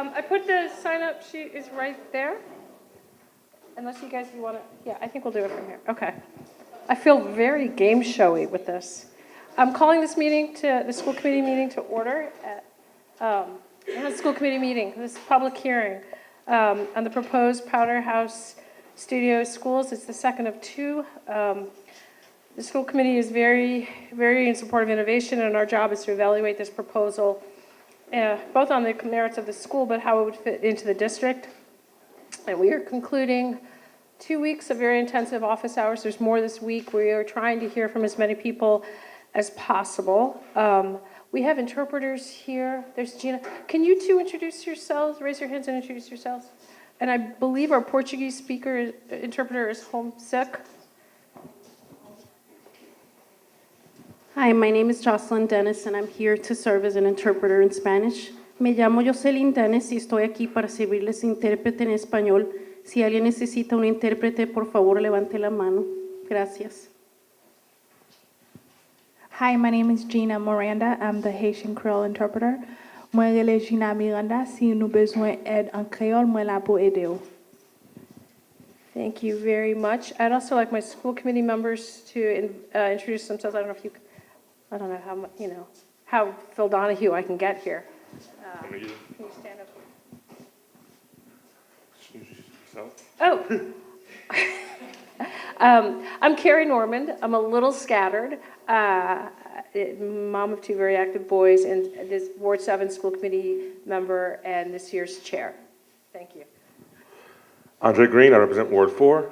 I put the sign-up sheet is right there. Unless you want to, yeah, I think we'll do it from here. Okay. I feel very game showy with this. I'm calling this meeting the school committee meeting to order at the school committee meeting, this public hearing on the proposed Powderhouse Studios schools. It's the second of two. The school committee is very, very in support of innovation, and our job is to evaluate this proposal, both on the merits of the school, but how it would fit into the district. And we are concluding 2 weeks of very intensive office hours. There's more this week. We are trying to hear from as many people as possible. We have interpreters here. There's Gina. Can you two introduce yourselves? Raise your hands and introduce yourselves. And I believe our Portuguese interpreter is homesick. Hi, my name is Jocelyn Dennis, and I'm here to serve as an interpreter in Spanish. Me llamo Jocelyn Dennis y estoy aquí para servirles intérprete en español. Si alguien necesita un intérprete, por favor, levante la mano. Gracias. Hi, my name is Gina Miranda. I'm the Haitian Creole interpreter. Moi rele Gina Miranda. Si nou bezwen aide en créole, moi la pou aider ou. Thank you very much. I'd also like my school committee members to introduce themselves. I don't know how, how Phil Donahue I can get here. Can you stand up? Oh. I'm Carrie Normand. I'm a little scattered. Mom of two very active boys, and this Ward 7 school committee member and this year's chair. Thank you. Andre Green, I represent Ward 4.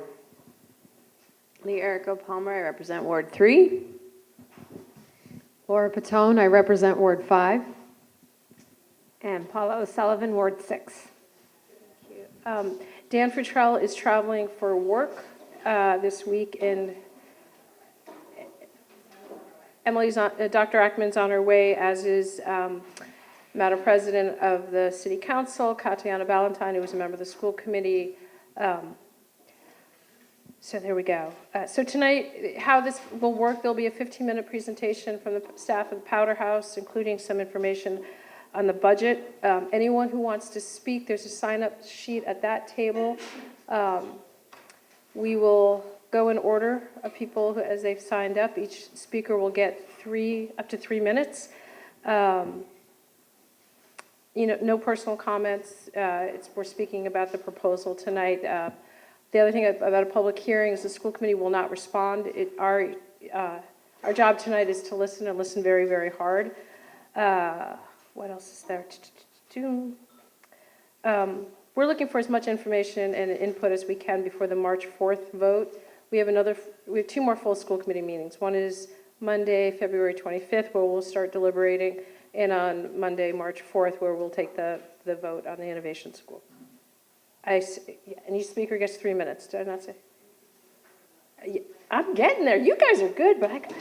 Lee Erica Palmer, I represent Ward 3. Laura Patone, I represent Ward 5. And Paula O'Sullivan, Ward 6. Thank you. Dan Futrell is traveling for work this week, and Dr. Ackman's on her way, as is Madam President of the City Council, Katiana Ballantyne, who was a member of the school committee. So there we go. So tonight, how this will work, there'll be a 15-minute presentation from the staff of the Powderhouse, including some information on the budget. Anyone who wants to speak, there's a sign-up sheet at that table. We will go in order of people as they've signed up. Each speaker will get up to 3 minutes. No personal comments. We're speaking about the proposal tonight. The other thing about a public hearing is the school committee will not respond. Our job tonight is to listen and listen very, very hard. What else is there? We're looking for as much information and input as we can before the March 4th vote. We have 2 more full school committee meetings. One is Monday, February 25th, where we'll start deliberating, and on Monday, March 4th, where we'll take the vote on the innovation school. And each speaker gets 3 minutes. Did I not say? I'm getting there. You guys are good, but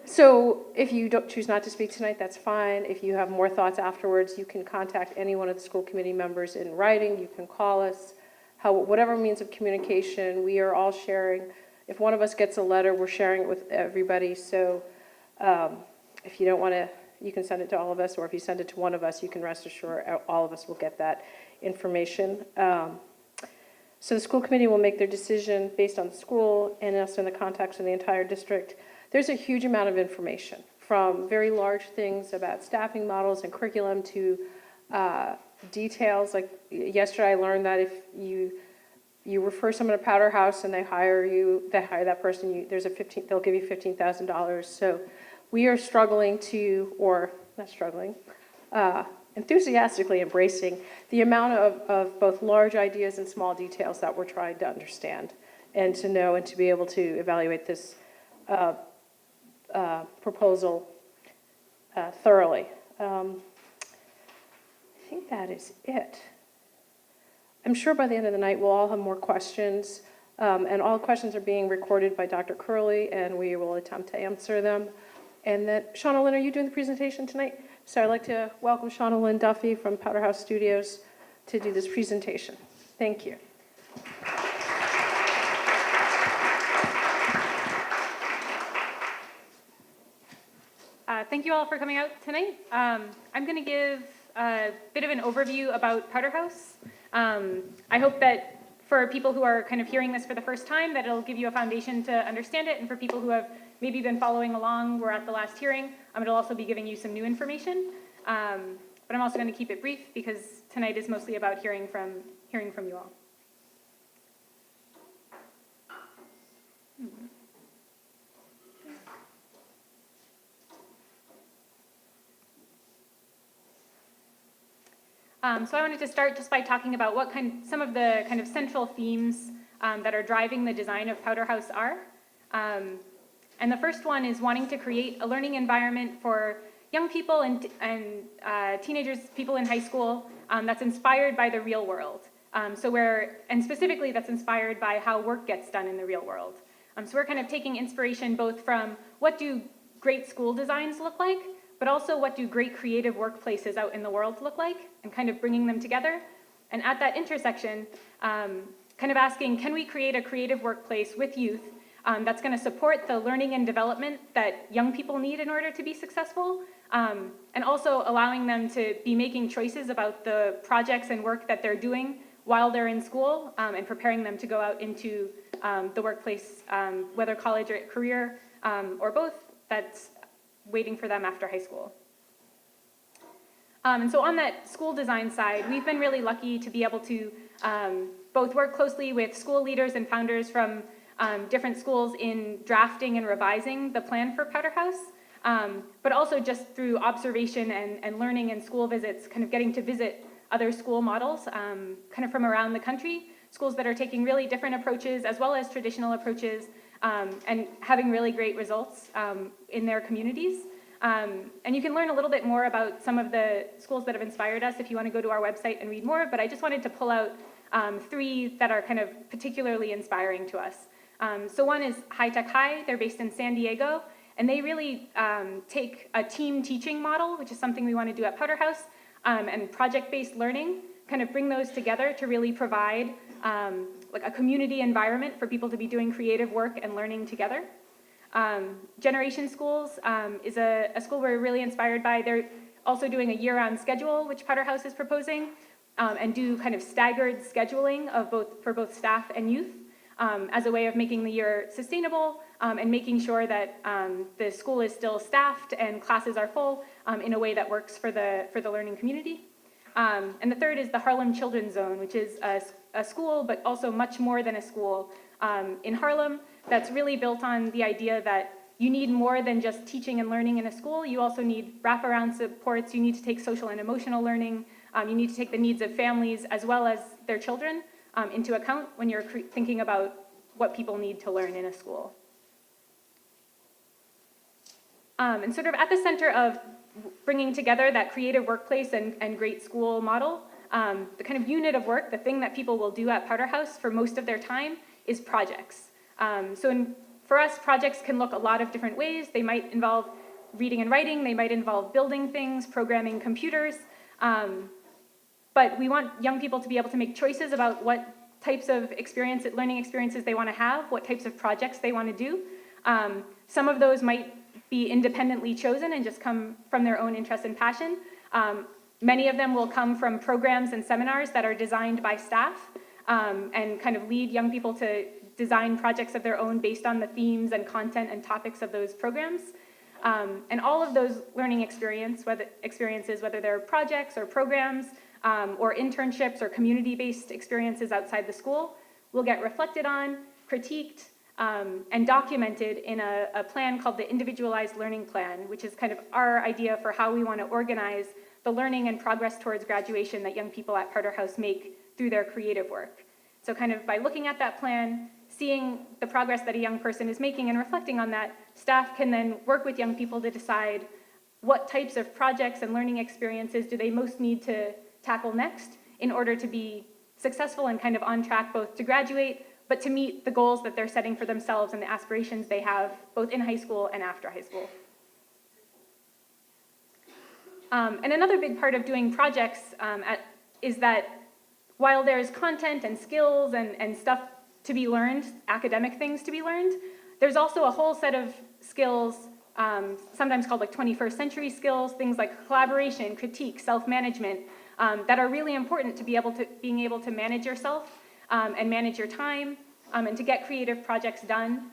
so if you don't choose not to speak tonight, that's fine. If you have more thoughts afterwards, you can contact any one of the school committee members in writing. You can call us. Whatever means of communication, we are all sharing. If one of us gets a letter, we're sharing it with everybody. So if you don't want to, you can send it to all of us, or if you send it to one of us, you can rest assured all of us will get that information. So the school committee will make their decision based on the school and also in the context of the entire district. There's a huge amount of information, from very large things about staffing models and curriculum to details. Like yesterday, I learned that if you refer someone to Powderhouse and they hire that person, they'll give you $15,000. So we are struggling enthusiastically embracing the amount of both large ideas and small details that we're trying to understand and to know and to be able to evaluate this proposal thoroughly. I think that is it. I'm sure by the end of the night we'll all have more questions, and all questions are being recorded by Dr. Curley, and we will attempt to answer them. And then, Shauna Lynn, are you doing the presentation tonight? So I'd like to welcome Shauna Lynn Duffy from Powderhouse Studios to do this presentation. Thank you. Thank you all for coming out tonight. I'm going to give a bit of an overview about Powderhouse. I hope that for people who are kind of hearing this for the first time, that it'll give you a foundation to understand it, and for people who have maybe been following along, we're at the last hearing, it'll also be giving you some new information. But I'm also going to keep it brief because tonight is mostly about hearing from you all. So I wanted to start just by talking about what some of the kind of central themes that are driving the design of Powderhouse are. And the first one is wanting to create a learning environment for young people and teenagers, people in high school, that's inspired by the real world. And specifically that's inspired by how work gets done in the real world. So we're kind of taking inspiration both from what do great school designs look like, but also what do great creative workplaces out in the world look like, and kind of bringing them together. And at that intersection, kind of asking, can we create a creative workplace with youth that's going to support the learning and development that young people need in order to be successful, and also allowing them to be making choices about the projects and work that they're doing while they're in school, and preparing them to go out into the workplace, whether college or career, or both, that's waiting for them after high school. And so on that school design side, we've been really lucky to be able to both work closely with school leaders and founders from different schools in drafting and revising the plan for Powderhouse, but also just through observation and learning and school visits, kind of getting to visit other school models kind of from around the country, schools that are taking really different approaches as well as traditional approaches, and having really great results in their communities. And you can learn a little bit more about some of the schools that have inspired us if you want to go to our website and read more, but I just wanted to pull out three that are kind of particularly inspiring to us. So one is High Tech High. They're based in San Diego, and they really take a team teaching model, which is something we want to do at Powderhouse, and project-based learning, kind of bring those together to really provide like a community environment for people to be doing creative work and learning together. Generation Schools is a school we're really inspired by. They're also doing a year-round schedule, which Powderhouse is proposing, and do kind of staggered scheduling of for both staff and youth as a way of making the year sustainable, and making sure that the school is still staffed and classes are full in a way that works for the learning community. And the third is the Harlem Children's Zone, which is a school, but also much more than a school in Harlem, that's really built on the idea that you need more than just teaching and learning in a school. You also need wraparound supports. You need to take social and emotional learning. You need to take the needs of families as well as their children into account when you're thinking about what people need to learn in a school. And sort of at the center of bringing together that creative workplace and great school model, the kind of unit of work, the thing that people will do at Powderhouse for most of their time is projects. For us, projects can look a lot of different ways. They might involve reading and writing. They might involve building things, programming computers. But we want young people to be able to make choices about what types of learning experiences they want to have, what types of projects they want to do. Some of those might be independently chosen and just come from their own interest and passion. Many of them will come from programs and seminars that are designed by staff, and kind of lead young people to design projects of their own based on the themes and content and topics of those programs. And all of those learning experiences, whether they're projects or programs, or internships or community-based experiences outside the school, will get reflected on, critiqued, and documented in a plan called the Individualized Learning Plan, which is kind of our idea for how we want to organize the learning and progress towards graduation that young people at Powderhouse make through their creative work. So kind of by looking at that plan, seeing the progress that a young person is making and reflecting on that, staff can then work with young people to decide what types of projects and learning experiences do they most need to tackle next in order to be successful and kind of on track both to graduate, but to meet the goals that they're setting for themselves and the aspirations they have both in high school and after high school. And another big part of doing projects is that while there's content and skills and stuff to be learned, academic things to be learned, there's also a whole set of skills sometimes called like 21st century skills, things like collaboration, critique, self-management, that are really important to being able to manage yourself and manage your time and to get creative projects done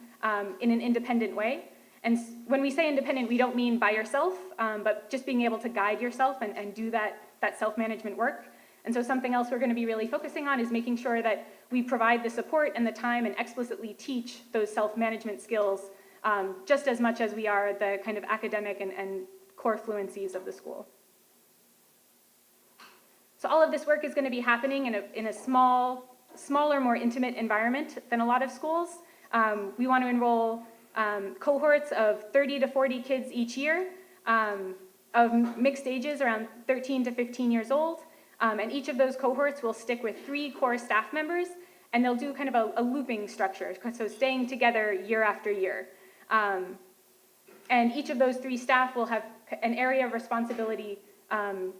in an independent way. And when we say independent, we don't mean by yourself, but just being able to guide yourself and do that self-management work. And so something else we're going to be really focusing on is making sure that we provide the support and the time and explicitly teach those self-management skills just as much as we are the kind of academic and core fluencies of the school. So all of this work is going to be happening in a smaller, more intimate environment than a lot of schools. We want to enroll cohorts of 30 to 40 kids each year of mixed ages, around 13 to 15 years old. And each of those cohorts will stick with 3 core staff members, and they'll do kind of a looping structure, so staying together year after year. And each of those 3 staff will have an area of responsibility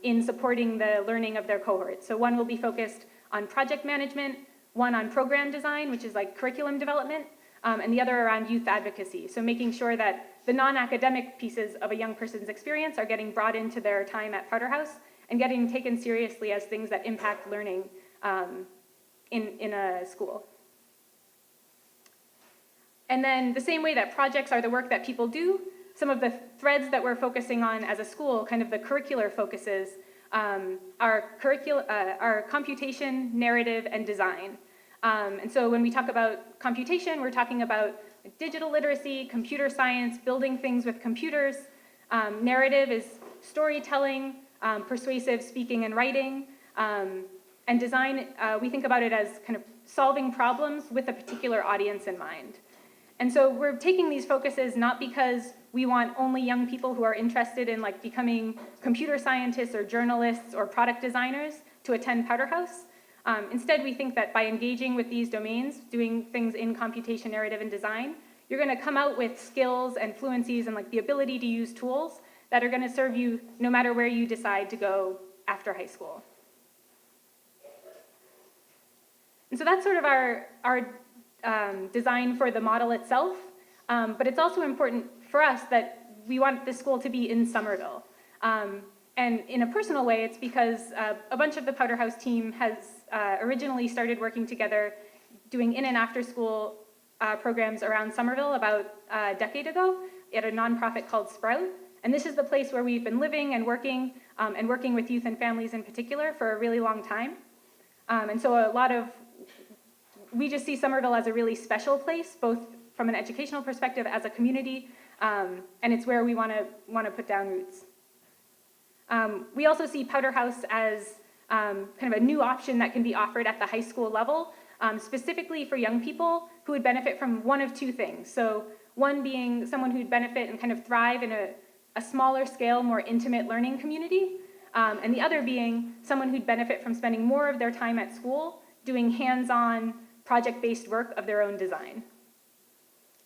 in supporting the learning of their cohort. So one will be focused on project management, one on program design, which is like curriculum development, and the other around youth advocacy. So making sure that the non-academic pieces of a young person's experience are getting brought into their time at Powderhouse and getting taken seriously as things that impact learning in a school. And then the same way that projects are the work that people do, some of the threads that we're focusing on as a school, kind of the curricular focuses, are computation, narrative, and design. And so when we talk about computation, we're talking about digital literacy, computer science, building things with computers. Narrative is storytelling, persuasive speaking and writing. And design, we think about it as kind of solving problems with a particular audience in mind. And so we're taking these focuses not because we want only young people who are interested in like becoming computer scientists or journalists or product designers to attend Powderhouse. Instead, we think that by engaging with these domains, doing things in computation, narrative, and design, you're going to come out with skills and fluencies and like the ability to use tools that are going to serve you no matter where you decide to go after high school. And so that's sort of our design for the model itself, but it's also important for us that we want the school to be in Somerville. And in a personal way, it's because a bunch of the Powderhouse team has originally started working together doing in and after school programs around Somerville about a decade ago at a nonprofit called Sprout. And this is the place where we've been living and working with youth and families in particular for a really long time. And so we just see Somerville as a really special place, both from an educational perspective as a community, and it's where we want to put down roots. We also see Powderhouse as kind of a new option that can be offered at the high school level, specifically for young people who would benefit from one of 2 things. So one being someone who'd benefit and kind of thrive in a smaller scale, more intimate learning community, and the other being someone who'd benefit from spending more of their time at school doing hands-on project-based work of their own design.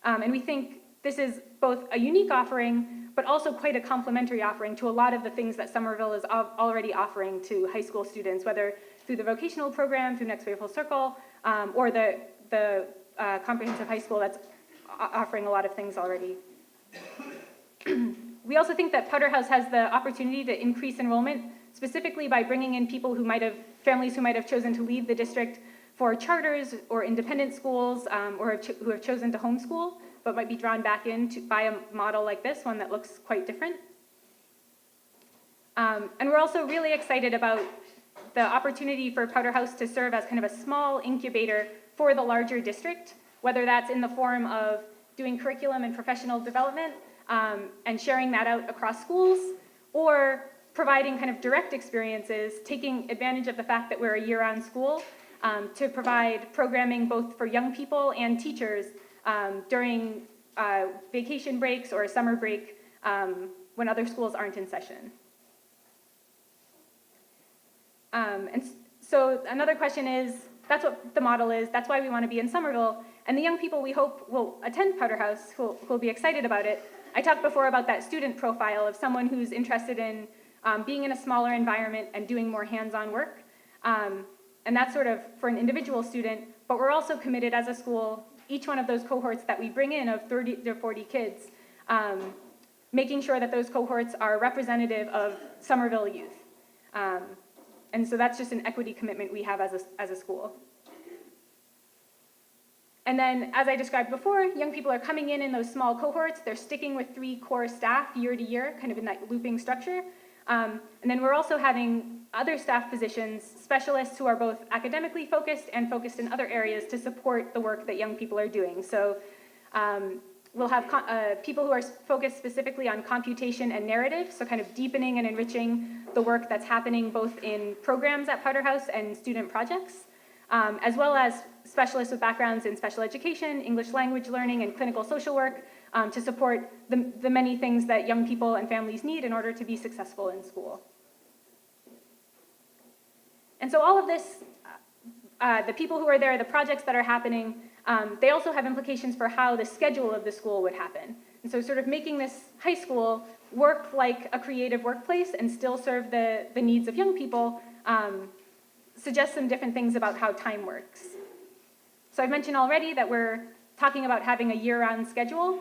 And we think this is both a unique offering, but also quite a complementary offering to a lot of the things that Somerville is already offering to high school students, whether through the vocational program, through Next Way Full Circle, or the comprehensive high school that's offering a lot of things already. We also think that Powderhouse has the opportunity to increase enrollment, specifically by bringing in families who might have chosen to leave the district for charters or independent schools, or who have chosen to homeschool, but might be drawn back in by a model like this, one that looks quite different. And we're also really excited about the opportunity for Powderhouse to serve as kind of a small incubator for the larger district, whether that's in the form of doing curriculum and professional development, and sharing that out across schools, or providing kind of direct experiences, taking advantage of the fact that we're a year-round school, to provide programming both for young people and teachers during vacation breaks or a summer break when other schools aren't in session. And so another question is, that's what the model is, that's why we want to be in Somerville, and the young people we hope will attend Powderhouse, who'll be excited about it. I talked before about that student profile of someone who's interested in being in a smaller environment and doing more hands-on work. And that's sort of for an individual student, but we're also committed as a school, each one of those cohorts that we bring in of 30 to 40 kids, making sure that those cohorts are representative of Somerville youth. And so that's just an equity commitment we have as a school. And then, as I described before, young people are coming in those small cohorts. They're sticking with 3 core staff year to year, kind of in that looping structure. And then we're also having other staff positions, specialists who are both academically focused and focused in other areas to support the work that young people are doing. So we'll have people who are focused specifically on computation and narrative, so kind of deepening and enriching the work that's happening both in programs at Powderhouse and student projects, as well as specialists with backgrounds in special education, English language learning, and clinical social work to support the many things that young people and families need in order to be successful in school. And so all of this, the people who are there, the projects that are happening, they also have implications for how the schedule of the school would happen. And so sort of making this high school work like a creative workplace and still serve the needs of young people suggests some different things about how time works. So I've mentioned already that we're talking about having a year-round schedule.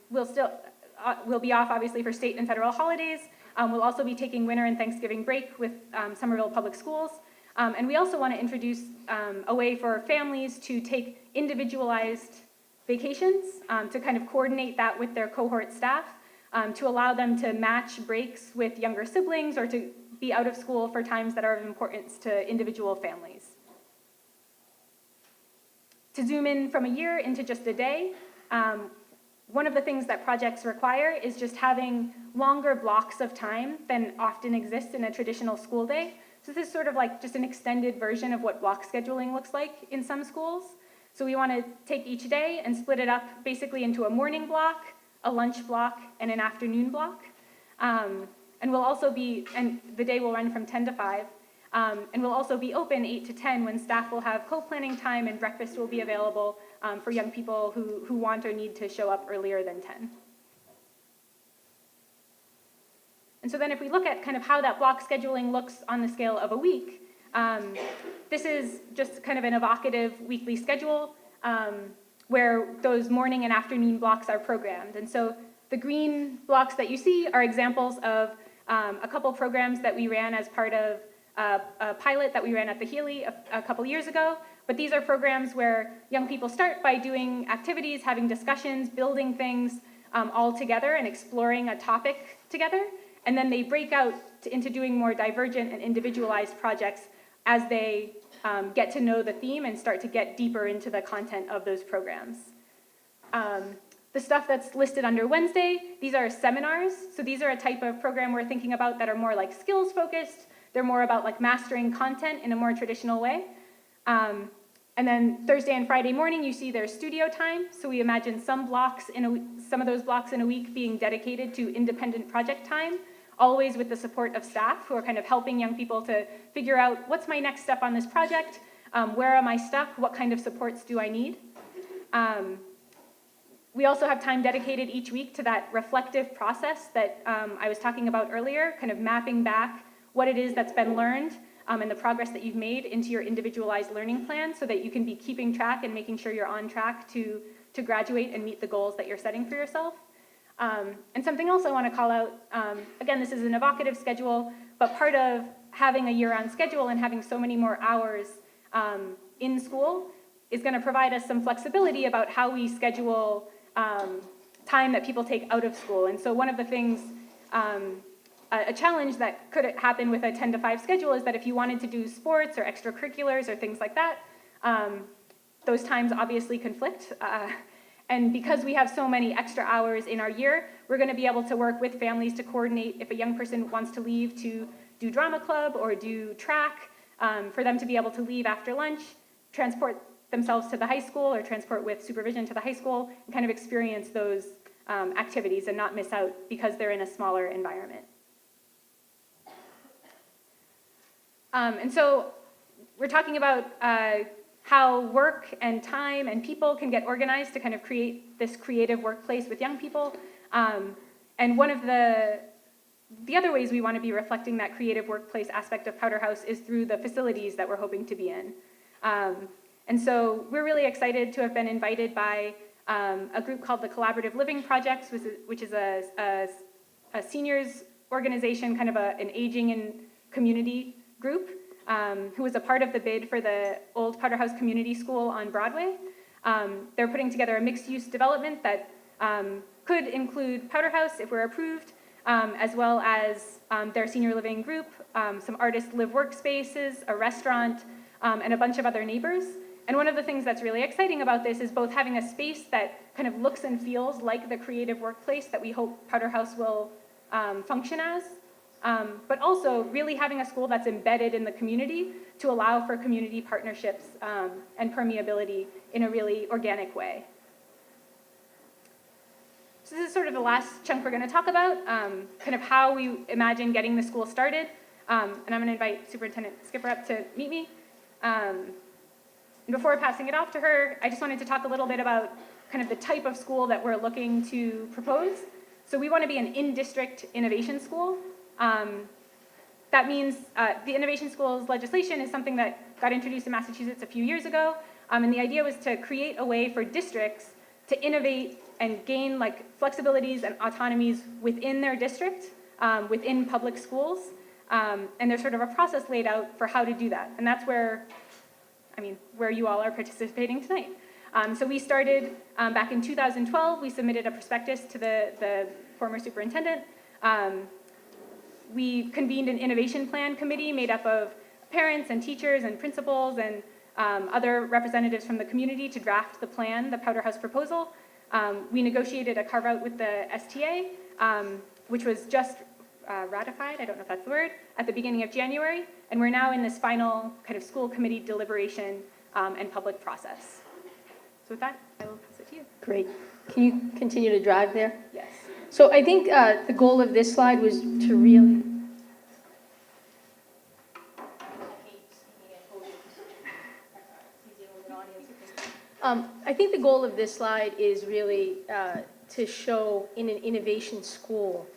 We'll be off, obviously, for state and federal holidays. We'll also be taking winter and Thanksgiving break with Somerville Public Schools. And we also want to introduce a way for families to take individualized vacations to kind of coordinate that with their cohort staff, to allow them to match breaks with younger siblings or to be out of school for times that are of importance to individual families. To zoom in from a year into just a day, one of the things that projects require is just having longer blocks of time than often exists in a traditional school day. So this is sort of like just an extended version of what block scheduling looks like in some schools. So we want to take each day and split it up basically into a morning block, a lunch block, and an afternoon block. And we'll also and the day will run from 10 to 5. And we'll also be open 8 to 10 when staff will have co-planning time and breakfast will be available for young people who want or need to show up earlier than 10. And so then if we look at kind of how that block scheduling looks on the scale of a week, this is just kind of an evocative weekly schedule where those morning and afternoon blocks are programmed. And so the green blocks that you see are examples of a couple programs that we ran as part of a pilot that we ran at the Healy a couple years ago. But these are programs where young people start by doing activities, having discussions, building things all together and exploring a topic together. And then they break out into doing more divergent and individualized projects as they get to know the theme and start to get deeper into the content of those programs. The stuff that's listed under Wednesday, these are seminars. So these are a type of program we're thinking about that are more like skills focused. They're more about like mastering content in a more traditional way. And then Thursday and Friday morning, you see their studio time. So we imagine some of those blocks in a week being dedicated to independent project time, always with the support of staff who are kind of helping young people to figure out what's my next step on this project, where am I stuck, what kind of supports do I need. We also have time dedicated each week to that reflective process that I was talking about earlier, kind of mapping back what it is that's been learned and the progress that you've made into your individualized learning plan so that you can be keeping track and making sure you're on track to graduate and meet the goals that you're setting for yourself. And something else I want to call out, again, this is an evocative schedule, but part of having a year-round schedule and having so many more hours in school is going to provide us some flexibility about how we schedule time that people take out of school. And so one of the things, a challenge that could happen with a 10 to 5 schedule is that if you wanted to do sports or extracurriculars or things like that, those times obviously conflict. And because we have so many extra hours in our year, we're going to be able to work with families to coordinate if a young person wants to leave to do drama club or do track, for them to be able to leave after lunch, transport themselves to the high school or transport with supervision to the high school and kind of experience those activities and not miss out because they're in a smaller environment. And so we're talking about how work and time and people can get organized to kind of create this creative workplace with young people. And one of the other ways we want to be reflecting that creative workplace aspect of Powderhouse is through the facilities that we're hoping to be in. And so we're really excited to have been invited by a group called the Collaborative Living Projects, which is a seniors organization, kind of an aging and community group, who was a part of the bid for the old Powderhouse Community School on Broadway. They're putting together a mixed-use development that could include Powderhouse if we're approved, as well as their senior living group, some artist live workspaces, a restaurant, and a bunch of other neighbors. And one of the things that's really exciting about this is both having a space that kind of looks and feels like the creative workplace that we hope Powderhouse will function as, but also really having a school that's embedded in the community to allow for community partnerships and permeability in a really organic way. So this is sort of the last chunk we're going to talk about, kind of how we imagine getting the school started. And I'm going to invite Superintendent Skipper up to meet me. And before passing it off to her, I just wanted to talk a little bit about kind of the type of school that we're looking to propose. So we want to be an in-district innovation school. That means the innovation schools legislation is something that got introduced in Massachusetts a few years ago. And the idea was to create a way for districts to innovate and gain like flexibilities and autonomies within their district, within public schools. And there's sort of a process laid out for how to do that. And that's where you all are participating tonight. So we started back in 2012. We submitted a prospectus to the former superintendent. We convened an innovation plan committee made up of parents and teachers and principals and other representatives from the community to draft the plan, the Powderhouse proposal. We negotiated a carve-out with the STA, which was just ratified, I don't know if that's the word, at the beginning of January, and we're now in this final kind of school committee deliberation and public process. So with that, I will pass it to you. Great. Can you continue to drive there? Yes. So I think the goal of this slide was to really... I think the goal of this slide is really to show in an innovation school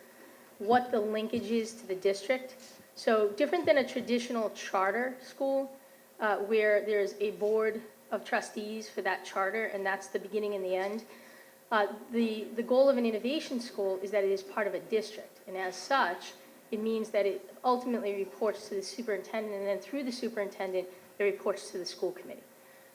what the linkage is to the district. So different than a traditional charter school where there's a board of trustees for that charter and that's the beginning and the end. The goal of an innovation school is that it is part of a district, and as such, it means that it ultimately reports to the superintendent, and then through the superintendent, it reports to the school committee.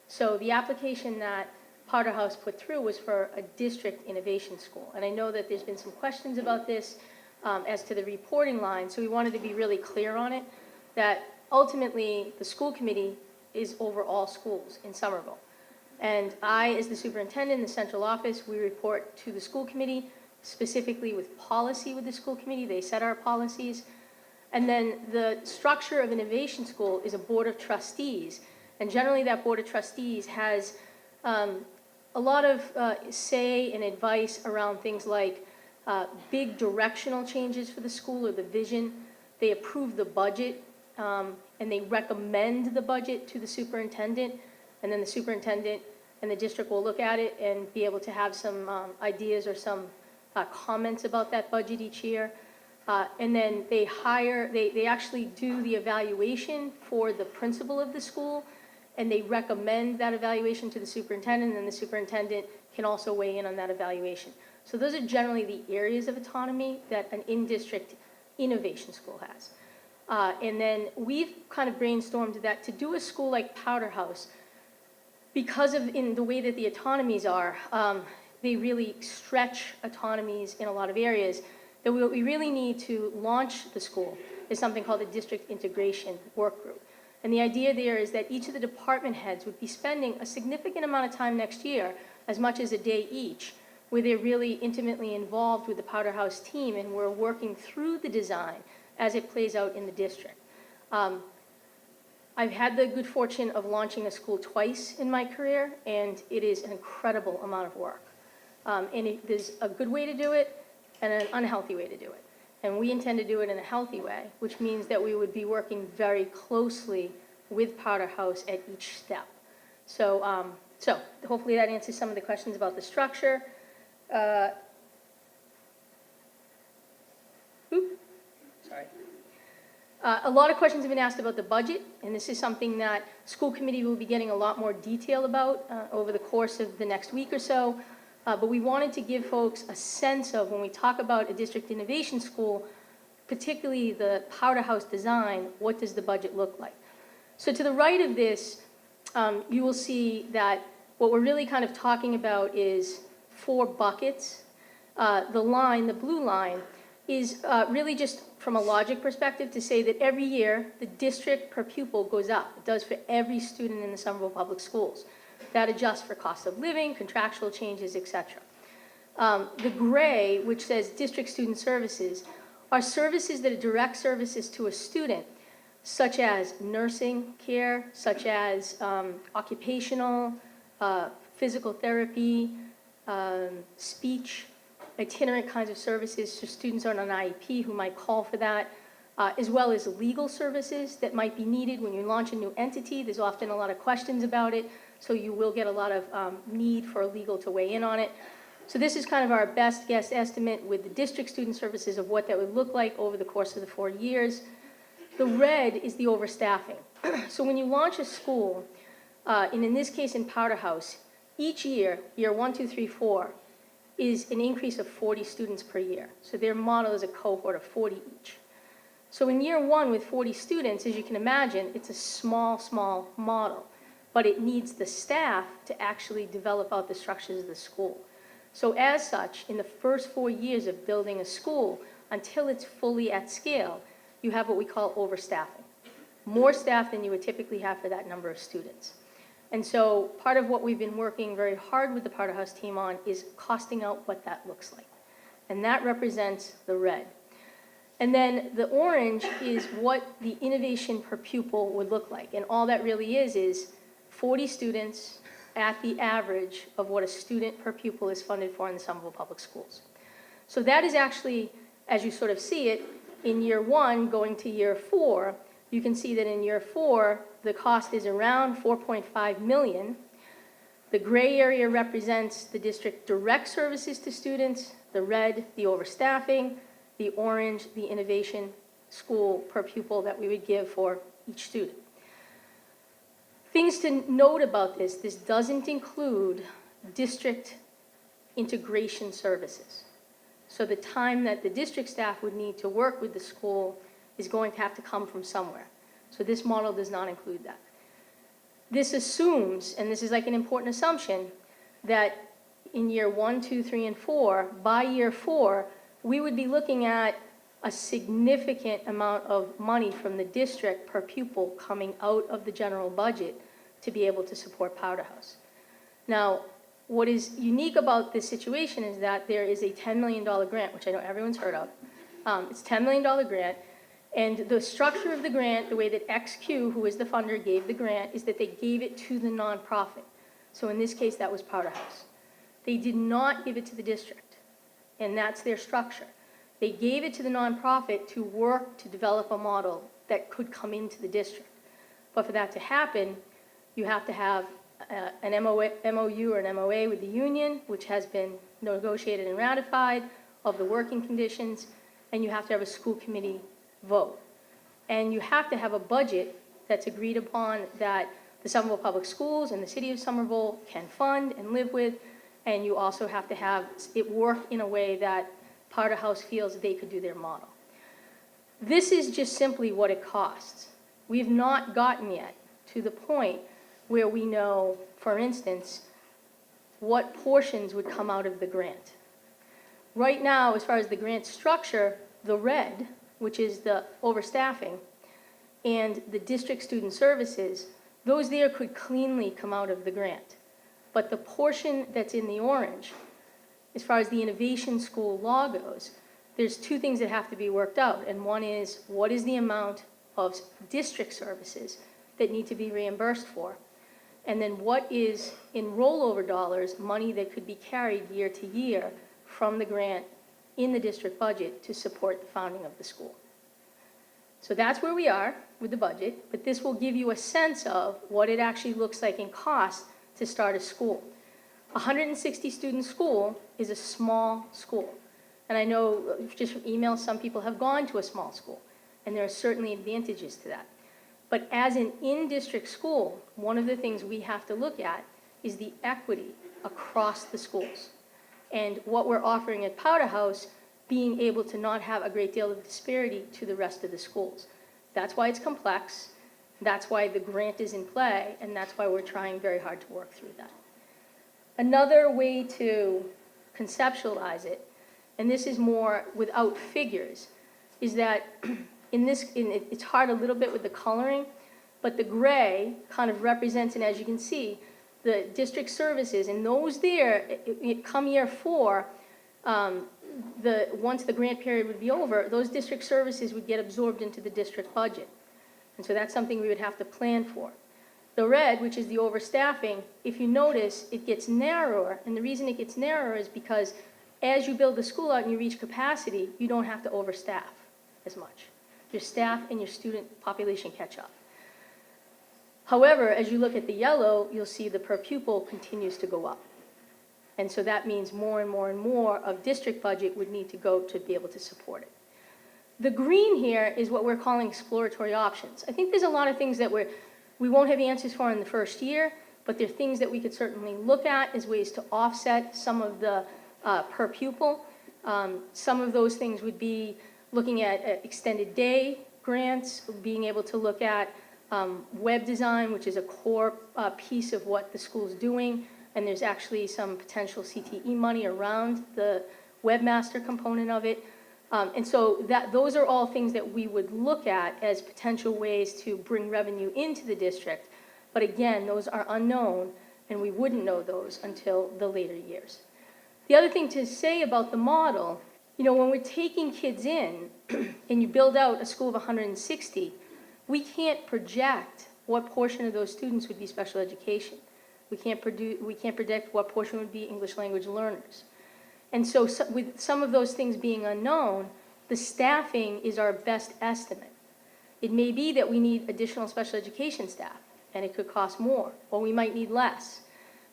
So the application that Powderhouse put through was for a district innovation school, and I know that there's been some questions about this as to the reporting line, so we wanted to be really clear on it, that ultimately the school committee is over all schools in Somerville. And I, as the superintendent in the central office, we report to the school committee, specifically with policy with the school committee. They set our policies. And then the structure of innovation school is a board of trustees. And generally that board of trustees has a lot of say and advice around things like big directional changes for the school or the vision. They approve the budget and they recommend the budget to the superintendent. And then the superintendent and the district will look at it and be able to have some ideas or some comments about that budget each year. And then they actually do the evaluation for the principal of the school, and they recommend that evaluation to the superintendent, and the superintendent can also weigh in on that evaluation. So those are generally the areas of autonomy that an in-district innovation school has. And then we've kind of brainstormed that to do a school like Powderhouse, because of in the way that the autonomies are, they really stretch autonomies in a lot of areas, that what we really need to launch the school is something called a district integration work group. And the idea there is that each of the department heads would be spending a significant amount of time next year, as much as a day each, where they're really intimately involved with the Powderhouse team and we're working through the design as it plays out in the district. I've had the good fortune of launching a school twice in my career, and it is an incredible amount of work. And there's a good way to do it and an unhealthy way to do it. And we intend to do it in a healthy way, which means that we would be working very closely with Powderhouse at each step. So, so hopefully that answers some of the questions about the structure. Sorry. A lot of questions have been asked about the budget, and this is something that school committee will be getting a lot more detail about over the course of the next week or so. But we wanted to give folks a sense of, when we talk about a district innovation school, particularly the Powderhouse design, what does the budget look like? So to the right of this, you will see that what we're really kind of talking about is 4 buckets. The blue line, is really just from a logic perspective to say that every year the district per pupil goes up. It does for every student in the Somerville Public Schools. That adjusts for cost of living, contractual changes, etc. The gray, which says district student services, are services that are direct services to a student, such as nursing care, such as occupational, physical therapy, speech, itinerant kinds of services, so students on an IEP who might call for that, as well as legal services that might be needed when you launch a new entity. There's often a lot of questions about it, so you will get a lot of need for a legal to weigh in on it. So this is kind of our best guess estimate with the district student services of what that would look like over the course of the 4 years. The red is the overstaffing. So when you launch a school, and in this case in Powderhouse, each year, year 1, 2, 3, 4, is an increase of 40 students per year. So their model is a cohort of 40 each. So in year 1 with 40 students, as you can imagine, it's a small, small model, but it needs the staff to actually develop out the structures of the school. So as such, in the first 4 years of building a school, until it's fully at scale, you have what we call overstaffing. More staff than you would typically have for that number of students. And so part of what we've been working very hard with the Powderhouse team on is costing out what that looks like. And that represents the red. And then the orange is what the innovation per pupil would look like. And all that really is 40 students at the average of what a student per pupil is funded for in the Somerville Public Schools. So that is actually, as you sort of see it, in year 1 going to year 4, you can see that in year 4, the cost is around $4.5 million. The gray area represents the district direct services to students, the red, the overstaffing, the orange, the innovation school per pupil that we would give for each student. Things to note about this doesn't include district integration services. So the time that the district staff would need to work with the school is going to have to come from somewhere. So this model does not include that. This assumes, and this is like an important assumption, that in year 1, 2, 3, and 4, by year 4, we would be looking at a significant amount of money from the district per pupil coming out of the general budget to be able to support Powderhouse. Now, what is unique about this situation is that there is a $10 million grant, which I know everyone's heard of. It's a $10 million grant. And the structure of the grant, the way that XQ, who is the funder, gave the grant, is that they gave it to the nonprofit. So in this case, that was Powderhouse. They did not give it to the district, and that's their structure. They gave it to the nonprofit to work to develop a model that could come into the district. But for that to happen, you have to have an MOU or an MOA with the union, which has been negotiated and ratified, of the working conditions, and you have to have a school committee vote. And you have to have a budget that's agreed upon that the Somerville Public Schools and the City of Somerville can fund and live with, and you also have to have it work in a way that Powderhouse feels they could do their model. This is just simply what it costs. We've not gotten yet to the point where we know, for instance, what portions would come out of the grant. Right now, as far as the grant structure, the red, which is the overstaffing, and the district student services, those there could cleanly come out of the grant. But the portion that's in the orange, as far as the innovation school law goes, there's 2 things that have to be worked out. And one is, what is the amount of district services that need to be reimbursed for? And then what is, in rollover dollars, money that could be carried year to year from the grant in the district budget to support the founding of the school. So that's where we are with the budget, but this will give you a sense of what it actually looks like in cost to start a school. A 160 student school is a small school. And I know just from emails, some people have gone to a small school, and there are certainly advantages to that. But as an in-district school, one of the things we have to look at is the equity across the schools. and what we're offering at Powderhouse being able to not have a great deal of disparity to the rest of the schools. That's why it's complex, that's why the grant is in play, and that's why we're trying very hard to work through that. Another way to conceptualize it, and this is more without figures, is that it's hard a little bit with the coloring, but the gray kind of represents, and as you can see, the district services, and those there, come year 4, once the grant period would be over, those district services would get absorbed into the district budget. And so that's something we would have to plan for. The red, which is the overstaffing, if you notice, it gets narrower, and the reason it gets narrower is because as you build the school out and you reach capacity, you don't have to overstaff as much. Your staff and your student population catch up. However, as you look at the yellow, you'll see the per pupil continues to go up. And so that means more and more and more of district budget would need to go to be able to support it. The green here is what we're calling exploratory options. I think there's a lot of things that we won't have answers for in the first year, but there are things that we could certainly look at as ways to offset some of the per pupil. Some of those things would be looking at extended day grants, being able to look at web design, which is a core piece of what the school's doing, and there's actually some potential CTE money around the webmaster component of it. And so those are all things that we would look at as potential ways to bring revenue into the district. But again, those are unknown, and we wouldn't know those until the later years. The other thing to say about the model, when we're taking kids in and you build out a school of 160, we can't project what portion of those students would be special education. We can't predict what portion would be English language learners. And so with some of those things being unknown, the staffing is our best estimate. It may be that we need additional special education staff, and it could cost more, or we might need less.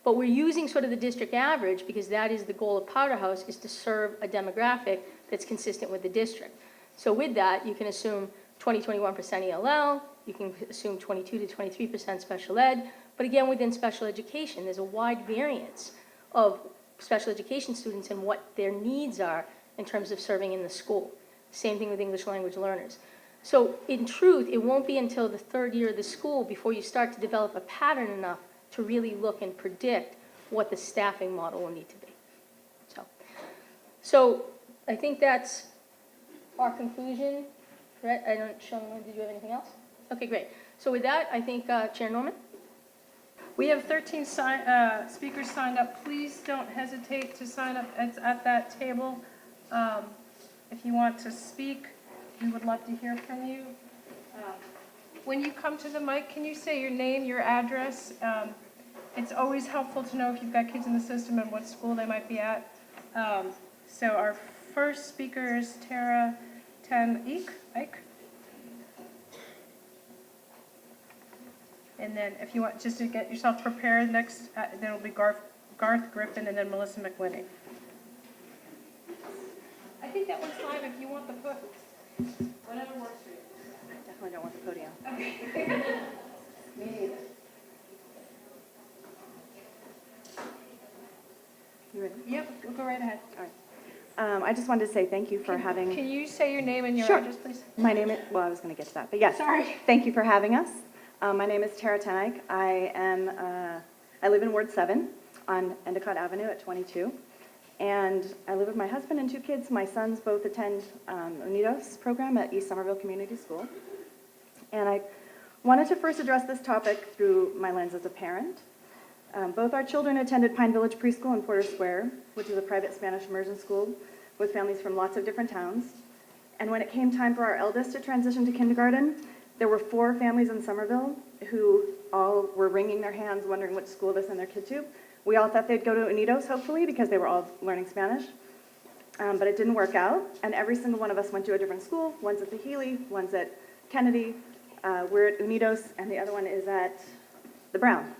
But we're using sort of the district average because that is the goal of Powderhouse, is to serve a demographic that's consistent with the district. So with that, you can assume 20-21% ELL, you can assume 22 to 23% special ed, but again, within special education, there's a wide variance of special education students and what their needs are in terms of serving in the school. Same thing with English language learners. So in truth, it won't be until the 3rd year of the school before you start to develop a pattern enough to really look and predict what the staffing model will need to be. So I think that's our conclusion. Right? Sean, did you have anything else? Okay, great. So with that, I think Chair Norman. We have 13 speakers signed up. Please don't hesitate to sign up at that table. If you want to speak, we would love to hear from you. When you come to the mic, can you say your name, your address? It's always helpful to know if you've got kids in the system and what school they might be at. So our first speaker is Tara Ten Eyck. And then if you want just to get yourself prepared, next, then it'll be Garth Griffin and then Melissa McWhinney. I think that one's live if you want the put. Whatever works for you. I definitely don't want the podium. Okay. Me neither. You ready? Yep, we'll go right ahead. All right. I just wanted to say thank you for having... Can you say your name and your Sure. address, please? My name is... Well, I was going to get to that, but yes. Sorry. Thank you for having us. My name is Tara Ten Eyck. I live in Ward 7 on Endicott Avenue at 22. And I live with my husband and 2 kids. My sons both attend Unidos program at East Somerville Community School. And I wanted to first address this topic through my lens as a parent. Both our children attended Pine Village Preschool in Porter Square, which is a private Spanish immersion school with families from lots of different towns. And when it came time for our eldest to transition to kindergarten, there were 4 families in Somerville who all were wringing their hands wondering which school to send their kid to. We all thought they'd go to Unidos, hopefully, because they were all learning Spanish. But it didn't work out, and every single one of us went to a different school. One's at the Healy, one's at Kennedy, we're at Unidos, and the other one is at the Brown.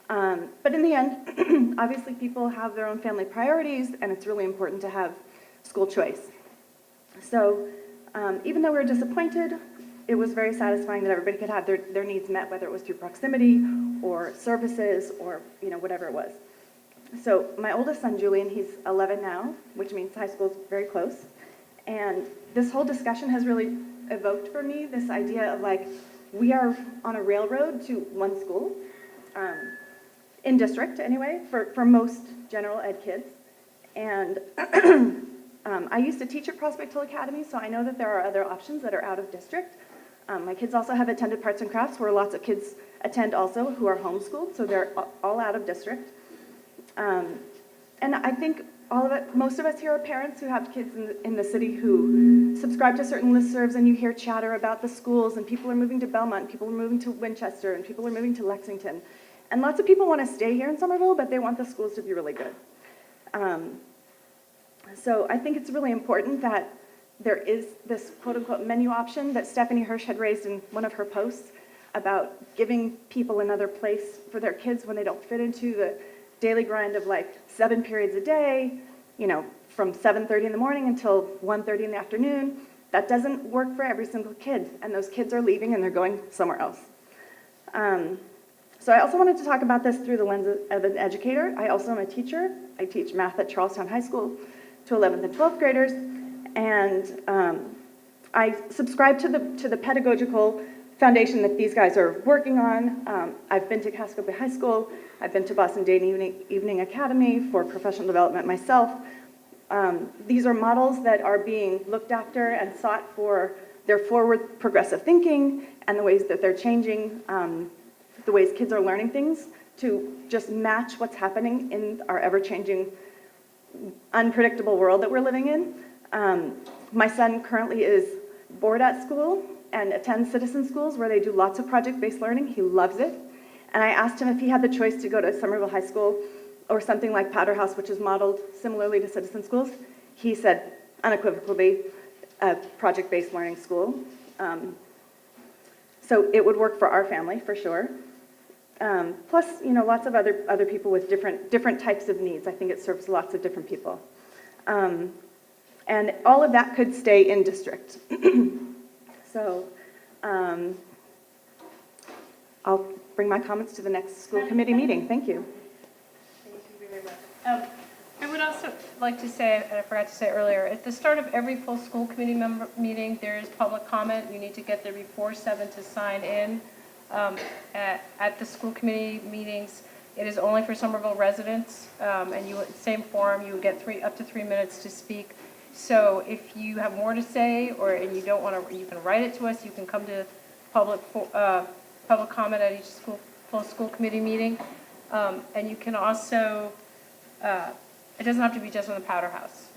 But in the end, obviously people have their own family priorities, and it's really important to have school choice. So even though we were disappointed, it was very satisfying that everybody could have their needs met, whether it was through proximity or services or whatever it was. So my oldest son, Julian, he's 11 now, which means high school's very close. And this whole discussion has really evoked for me this idea of like, we are on a railroad to one school, in district anyway, for most general ed kids. And I used to teach at Prospect Hill Academy, so I know that there are other options that are out of district. My kids also have attended Parts and Crafts, where lots of kids attend also who are homeschooled, so they're all out of district. And I think most of us here are parents who have kids in the city who subscribe to certain listservs, and you hear chatter about the schools, and people are moving to Belmont, people are moving to Winchester, and people are moving to Lexington. And lots of people want to stay here in Somerville, but they want the schools to be really good. So I think it's really important that there is this quote-unquote menu option that Stephanie Hirsch had raised in one of her posts about giving people another place for their kids when they don't fit into the daily grind of like 7 periods a day, you know, from 7:30 in the morning until 1:30 in the afternoon. That doesn't work for every single kid, and those kids are leaving and they're going somewhere else. So I also wanted to talk about this through the lens of an educator. I also am a teacher. I teach math at Charlestown High School to 11th and 12th graders, and I subscribe to the pedagogical foundation that these guys are working on. I've been to Casco Bay High School. I've been to Boston Day and Evening Academy for professional development myself. These are models that are being looked after and sought for their forward progressive thinking and the ways that they're changing the ways kids are learning things to just match what's happening in our ever-changing, unpredictable world that we're living in. My son currently is board at school and attends citizen schools where they do lots of project-based learning. He loves it. And I asked him if he had the choice to go to Somerville High School or something like Powderhouse, which is modeled similarly to citizen schools. He said unequivocally a project-based learning school. So it would work for our family for sure. Plus, you know, lots of other people with different types of needs. I think it serves lots of different people. And all of that could stay in district. So I'll bring my comments to the next school committee meeting. Thank you. Thank you very much. I would also like to say, and I forgot to say earlier, at the start of every full school committee member meeting, there is public comment. You need to get there before 7 to sign in. At the school committee meetings, it is only for Somerville residents, and same forum, you would get up to 3 minutes to speak. So if you have more to say, and you don't want to, you can write it to us. You can come to public comment at each full school committee meeting, and you can also. It doesn't have to be just on the Powderhouse.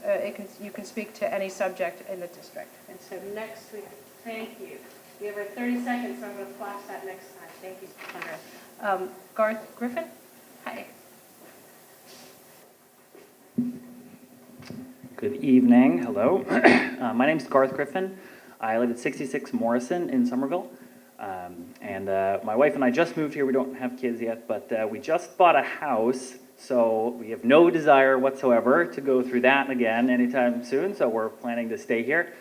You can speak to any subject in the district. And so next week, thank you. We have 30 seconds, so I'm going to flash that next time. Thank you, Sandra. Garth Griffin? Hi. Good evening. Hello. My name is Garth Griffin. I live at 66 Morrison in Somerville. And my wife and I just moved here. We don't have kids yet, but we just bought a house. So we have no desire whatsoever to go through that again anytime soon. So we're planning to stay here.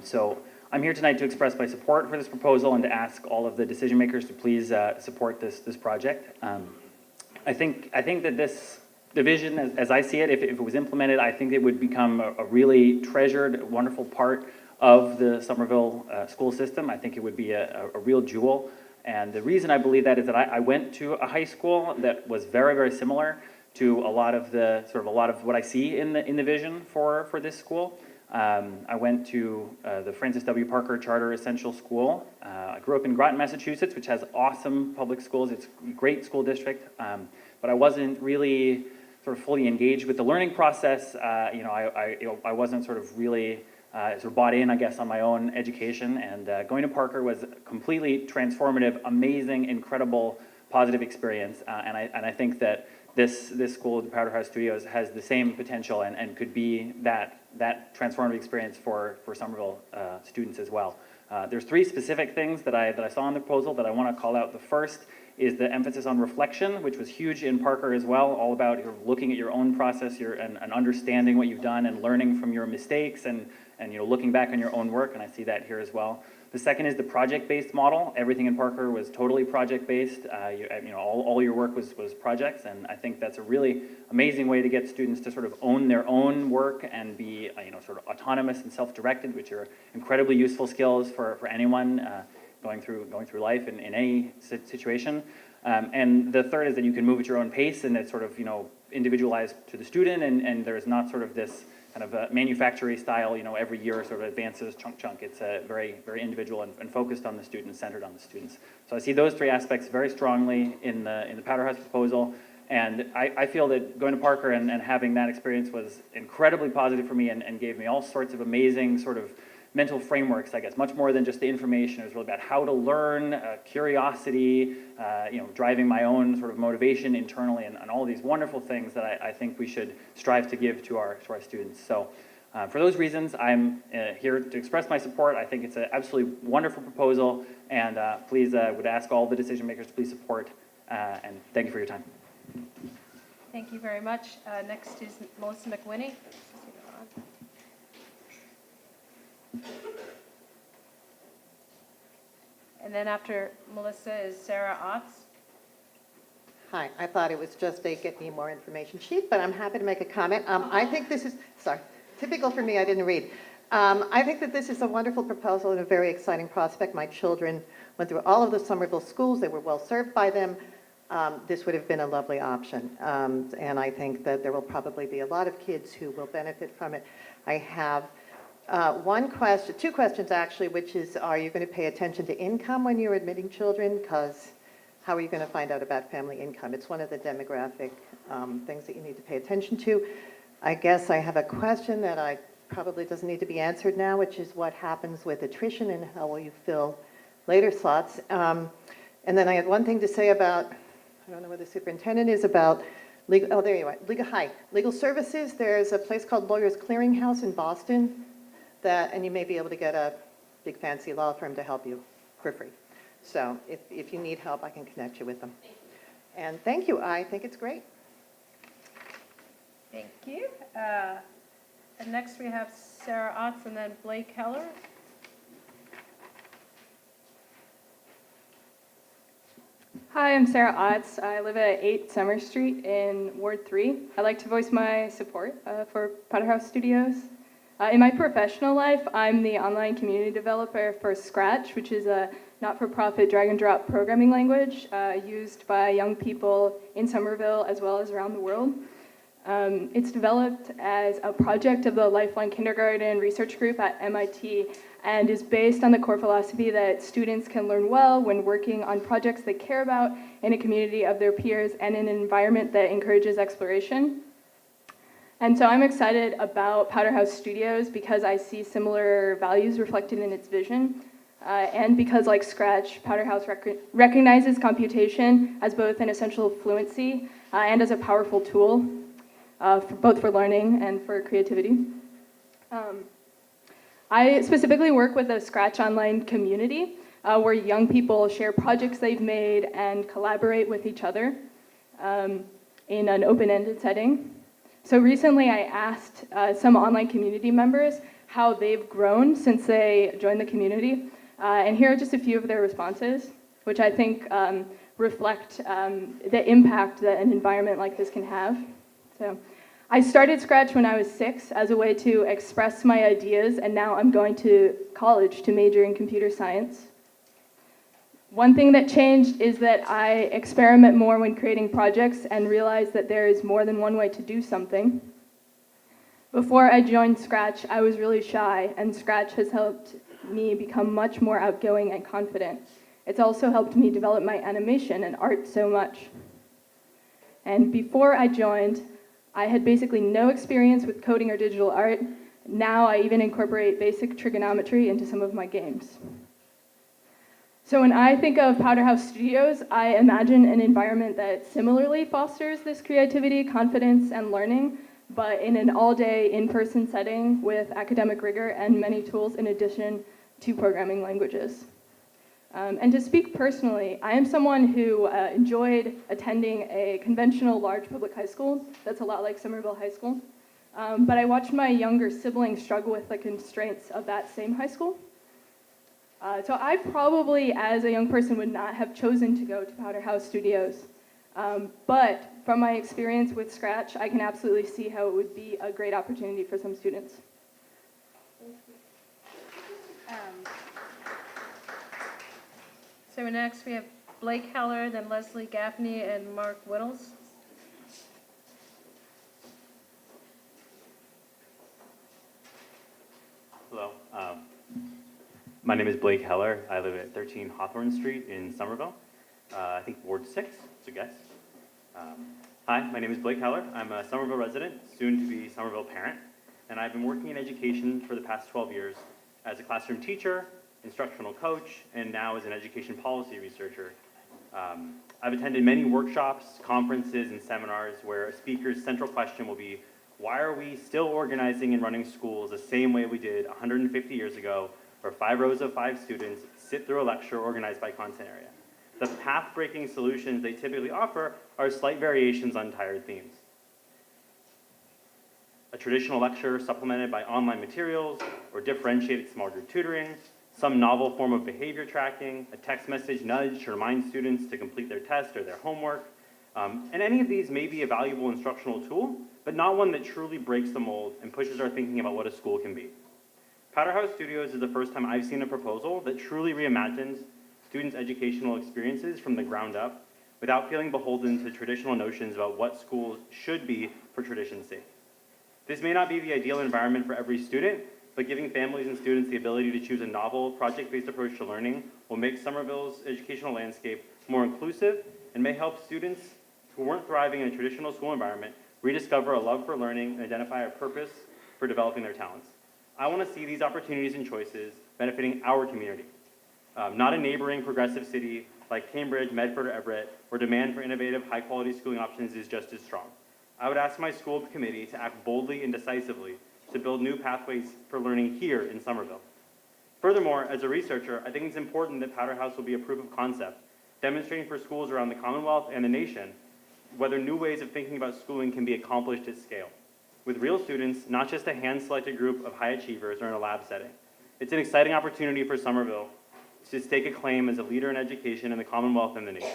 So I'm here tonight to express my support for this proposal and to ask all of the decision makers to please support this project. I think that this division, as I see it, if it was implemented, I think it would become a really treasured, wonderful part of the Somerville school system. I think it would be a real jewel. And the reason I believe that is that I went to a high school that was very, very similar to a lot of what I see in the vision for this school. I went to the Francis W. Parker Charter Essential School. I grew up in Groton, Massachusetts, which has awesome public schools. It's a great school district, but I wasn't really sort of fully engaged with the learning process. I wasn't sort of really sort of bought in, I guess, on my own education. And going to Parker was a completely transformative, amazing, incredible, positive experience. And I think that this school, the Powderhouse Studios, has the same potential and could be that transformative experience for Somerville students as well. There's 3 specific things that I saw in the proposal that I want to call out. The first is the emphasis on reflection, which was huge in Parker as well, all about looking at your own process and understanding what you've done and learning from your mistakes and looking back on your own work, and I see that here as well. The second is the project-based model. Everything in Parker was totally project-based. All your work was projects, and I think that's a really amazing way to get students to sort of own their own work and be, sort of autonomous and self-directed, which are incredibly useful skills for anyone going through life in any situation. And the third is that you can move at your own pace, and it's sort of, individualized to the student, and there's not sort of this kind of a manufacturing style, every year sort of advances chunk. It's very, very individual and focused on the students, centered on the students. So I see those three aspects very strongly in the Powderhouse proposal. And I feel that going to Parker and having that experience was incredibly positive for me and gave me all sorts of amazing sort of mental frameworks, I guess, much more than just the information. It was really about how to learn, curiosity, driving my own sort of motivation internally, and all these wonderful things that I think we should strive to give to our students. So for those reasons, I'm here to express my support. I think it's an absolutely wonderful proposal, and please would ask all the decision makers to please support, and thank you for your time. Thank you very much. Next is Melissa McWhinney. And then after Melissa is Sarah Otts. Hi, I thought it was just a get me more information sheet, but I'm happy to make a comment. I think this is, typical for me, I didn't read. I think that this is a wonderful proposal and a very exciting prospect. My children went through all of the Somerville schools. They were well served by them. This would have been a lovely option. And I think that there will probably be a lot of kids who will benefit from it. I have two questions actually, which is, are you going to pay attention to income when you're admitting children? Because how are you going to find out about family income? It's one of the demographic things that you need to pay attention to. I guess I have a question that probably doesn't need to be answered now, which is what happens with attrition and how will you fill later slots? And then I had one thing to say about, I don't know where the superintendent is, about legal, oh, there you are, legal services. There's a place called Lawyers Clearinghouse in Boston and you may be able to get a big fancy law firm to help you for free. So if you need help, I can connect you with them. And thank you, I think it's great. Thank you. And next we have Sarah Otts and then Blake Heller. Hi, I'm Sarah Otts. I live at 8 Summer Street in Ward 3. I'd like to voice my support for Powderhouse Studios. In my professional life, I'm the online community developer for Scratch, which is a not-for-profit drag-and-drop programming language used by young people in Somerville as well as around the world. It's developed as a project of the Lifelong Kindergarten Research Group at MIT and is based on the core philosophy that students can learn well when working on projects they care about in a community of their peers and in an environment that encourages exploration. And so I'm excited about Powderhouse Studios because I see similar values reflected in its vision. And because, like Scratch, Powderhouse recognizes computation as both an essential fluency and as a powerful tool, both for learning and for creativity. I specifically work with a Scratch online community where young people share projects they've made and collaborate with each other in an open-ended setting. So recently I asked some online community members how they've grown since they joined the community. And here are just a few of their responses, which I think reflect the impact that an environment like this can have. So, I started Scratch when I was 6 as a way to express my ideas, and now I'm going to college to major in computer science. One thing that changed is that I experiment more when creating projects and realize that there is more than one way to do something. Before I joined Scratch, I was really shy, and Scratch has helped me become much more outgoing and confident. It's also helped me develop my animation and art so much. And before I joined, I had basically no experience with coding or digital art. Now I even incorporate basic trigonometry into some of my games. So when I think of Powderhouse Studios, I imagine an environment that similarly fosters this creativity, confidence, and learning, but in an all-day in-person setting with academic rigor and many tools in addition to programming languages. And to speak personally, I am someone who enjoyed attending a conventional large public high school that's a lot like Somerville High School. But I watched my younger siblings struggle with the constraints of that same high school. So I probably, as a young person, would not have chosen to go to Powderhouse Studios. But from my experience with Scratch, I can absolutely see how it would be a great opportunity for some students. So next we have Blake Heller, then Leslie Gaffney, and Mark Whittles. Hello. My name is Blake Heller. I live at 13 Hawthorne Street in Somerville. I think Ward 6, it's a guess. Hi, my name is Blake Heller. I'm a Somerville resident, soon to be Somerville parent, and I've been working in education for the past 12 years as a classroom teacher, instructional coach, and now as an education policy researcher. I've attended many workshops, conferences, and seminars where a speaker's central question will be, why are we still organizing and running schools the same way we did 150 years ago, where 5 rows of 5 students sit through a lecture organized by content area? The path-breaking solutions they typically offer are slight variations on tired themes. A traditional lecture supplemented by online materials or differentiated small group tutoring, some novel form of behavior tracking, a text message nudge to remind students to complete their test or their homework. And any of these may be a valuable instructional tool, but not one that truly breaks the mold and pushes our thinking about what a school can be. Powderhouse Studios is the first time I've seen a proposal that truly reimagines students' educational experiences from the ground up without feeling beholden to traditional notions about what schools should be for tradition's sake. This may not be the ideal environment for every student, but giving families and students the ability to choose a novel, project-based approach to learning will make Somerville's educational landscape more inclusive and may help students who weren't thriving in a traditional school environment rediscover a love for learning and identify a purpose for developing their talents. I want to see these opportunities and choices benefiting our community, not a neighboring progressive city like Cambridge, Medford, or Everett, where demand for innovative, high-quality schooling options is just as strong. I would ask my school committee to act boldly and decisively to build new pathways for learning here in Somerville. Furthermore, as a researcher, I think it's important that Powderhouse will be a proof of concept, demonstrating for schools around the Commonwealth and the nation whether new ways of thinking about schooling can be accomplished at scale, with real students, not just a hand-selected group of high achievers or in a lab setting. It's an exciting opportunity for Somerville to stake a claim as a leader in education in the Commonwealth and the nation.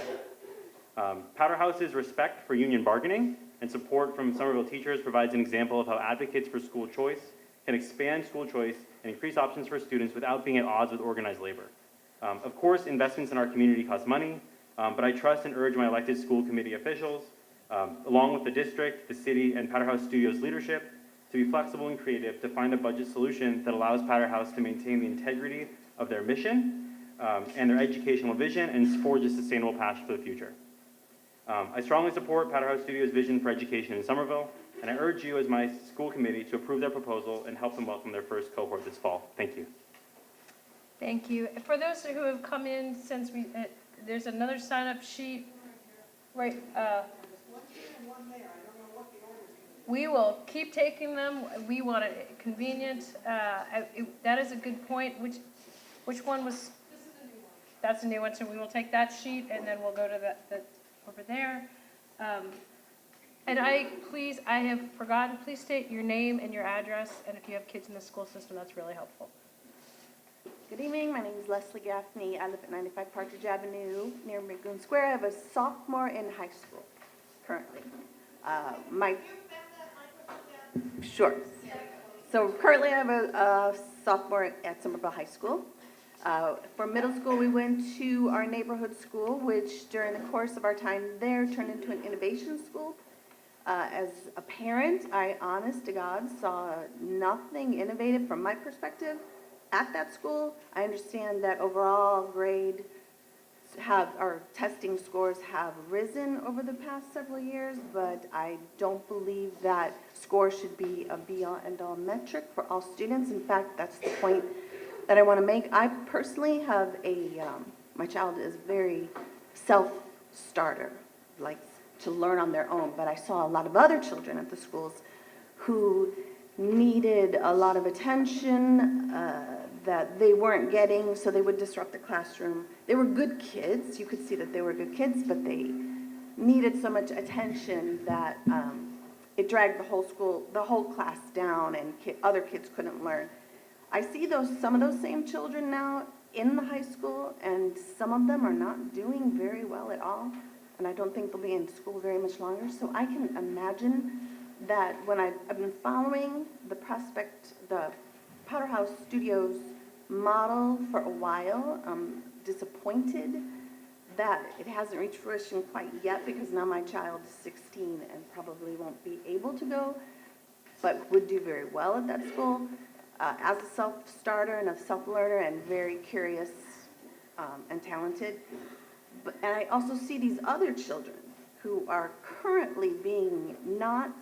Powderhouse's respect for union bargaining and support from Somerville teachers provides an example of how advocates for school choice can expand school choice and increase options for students without being at odds with organized labor. Of course, investments in our community cost money, but I trust and urge my elected school committee officials, along with the district, the city, and Powderhouse Studios leadership, to be flexible and creative to find a budget solution that allows Powderhouse to maintain the integrity of their mission and their educational vision and forge a sustainable path for the future. I strongly support Powderhouse Studios' vision for education in Somerville, and I urge you as my school committee to approve their proposal and help them welcome their first cohort this fall. Thank you. Thank you. For those who have come in since there's another sign-up sheet, right? We will keep taking them. We want it convenient. That is a good point. Which one was? That's a new one, so we will take that sheet and then we'll go to the over there. And I have forgotten, please state your name and your address, and if you have kids in the school system, that's really helpful. Good evening, my name is Leslie Gaffney. I live at 95 Partridge Avenue near Magoon Square. I have a sophomore in high school currently. Sure. So currently I have a sophomore at Somerville High School. For middle school, we went to our neighborhood school, which during the course of our time there turned into an innovation school. As a parent, I, honest to God, saw nothing innovative from my perspective at that school. I understand that overall grade our testing scores have risen over the past several years, but I don't believe that scores should be a be-all, end-all metric for all students. In fact, that's the point that I want to make. I personally have my child is very self-starter, likes to learn on their own, but I saw a lot of other children at the schools who needed a lot of attention that they weren't getting, so they would disrupt the classroom. They were good kids. You could see that they were good kids, but they needed so much attention that it dragged the whole class down, and other kids couldn't learn. I see some of those same children now in the high school, and some of them are not doing very well at all, and I don't think they'll be in school very much longer. So I can imagine that when I've been following the Powderhouse Studios model for a while, I'm disappointed that it hasn't reached fruition quite yet, because now my child is 16 and probably won't be able to go, but would do very well at that school. As a self-starter and a self-learner and very curious and talented. And I also see these other children who are currently being not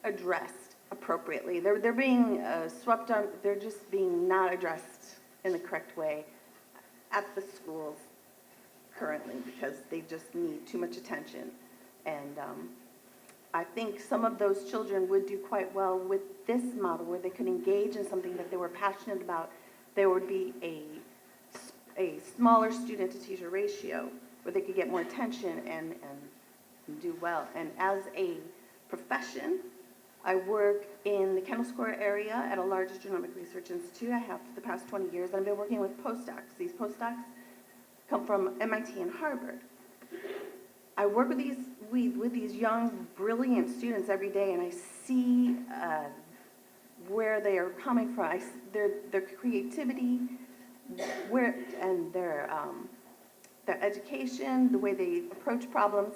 addressed appropriately. They're being swept on, they're just being not addressed in the correct way at the schools currently, because they just need too much attention. And I think some of those children would do quite well with this model, where they could engage in something that they were passionate about. There would be a smaller student-to-teacher ratio, where they could get more attention and do well. And as a profession, I work in the Kendall Square area at a large genomic research institute. I have for the past 20 years, and I've been working with postdocs. These postdocs come from MIT and Harvard. I work with these young, brilliant students every day, and I see where they are coming from. Their creativity, and their education, the way they approach problems.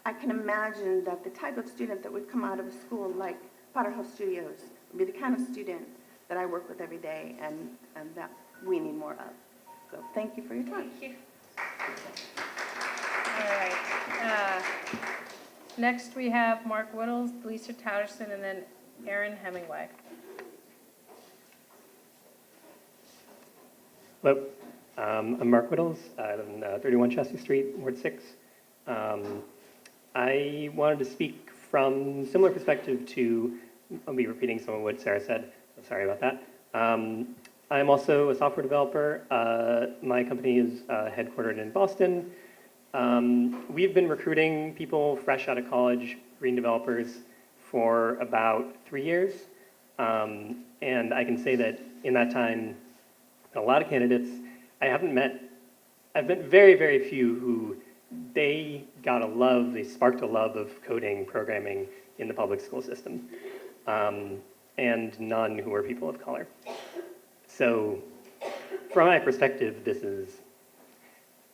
I can imagine that the type of student that would come out of a school like Powderhouse Studios would be the kind of student that I work with every day, and that we need more of. So thank you for your time. Thank you. All right. Next, we have Mark Whittles, Lisa Tatterson, and then Aaron Hemingway. Hello, I'm Mark Whittles. I live in 31 Chester Street, Ward 6. I wanted to speak from similar perspective to, I'll be repeating some of what Sarah said, so sorry about that. I'm also a software developer. My company is headquartered in Boston. We've been recruiting people fresh out of college, green developers, for about 3 years. And I can say that in that time, a lot of candidates I've met very, very few who they sparked a love of coding, programming in the public school system, and none who are people of color. So from my perspective,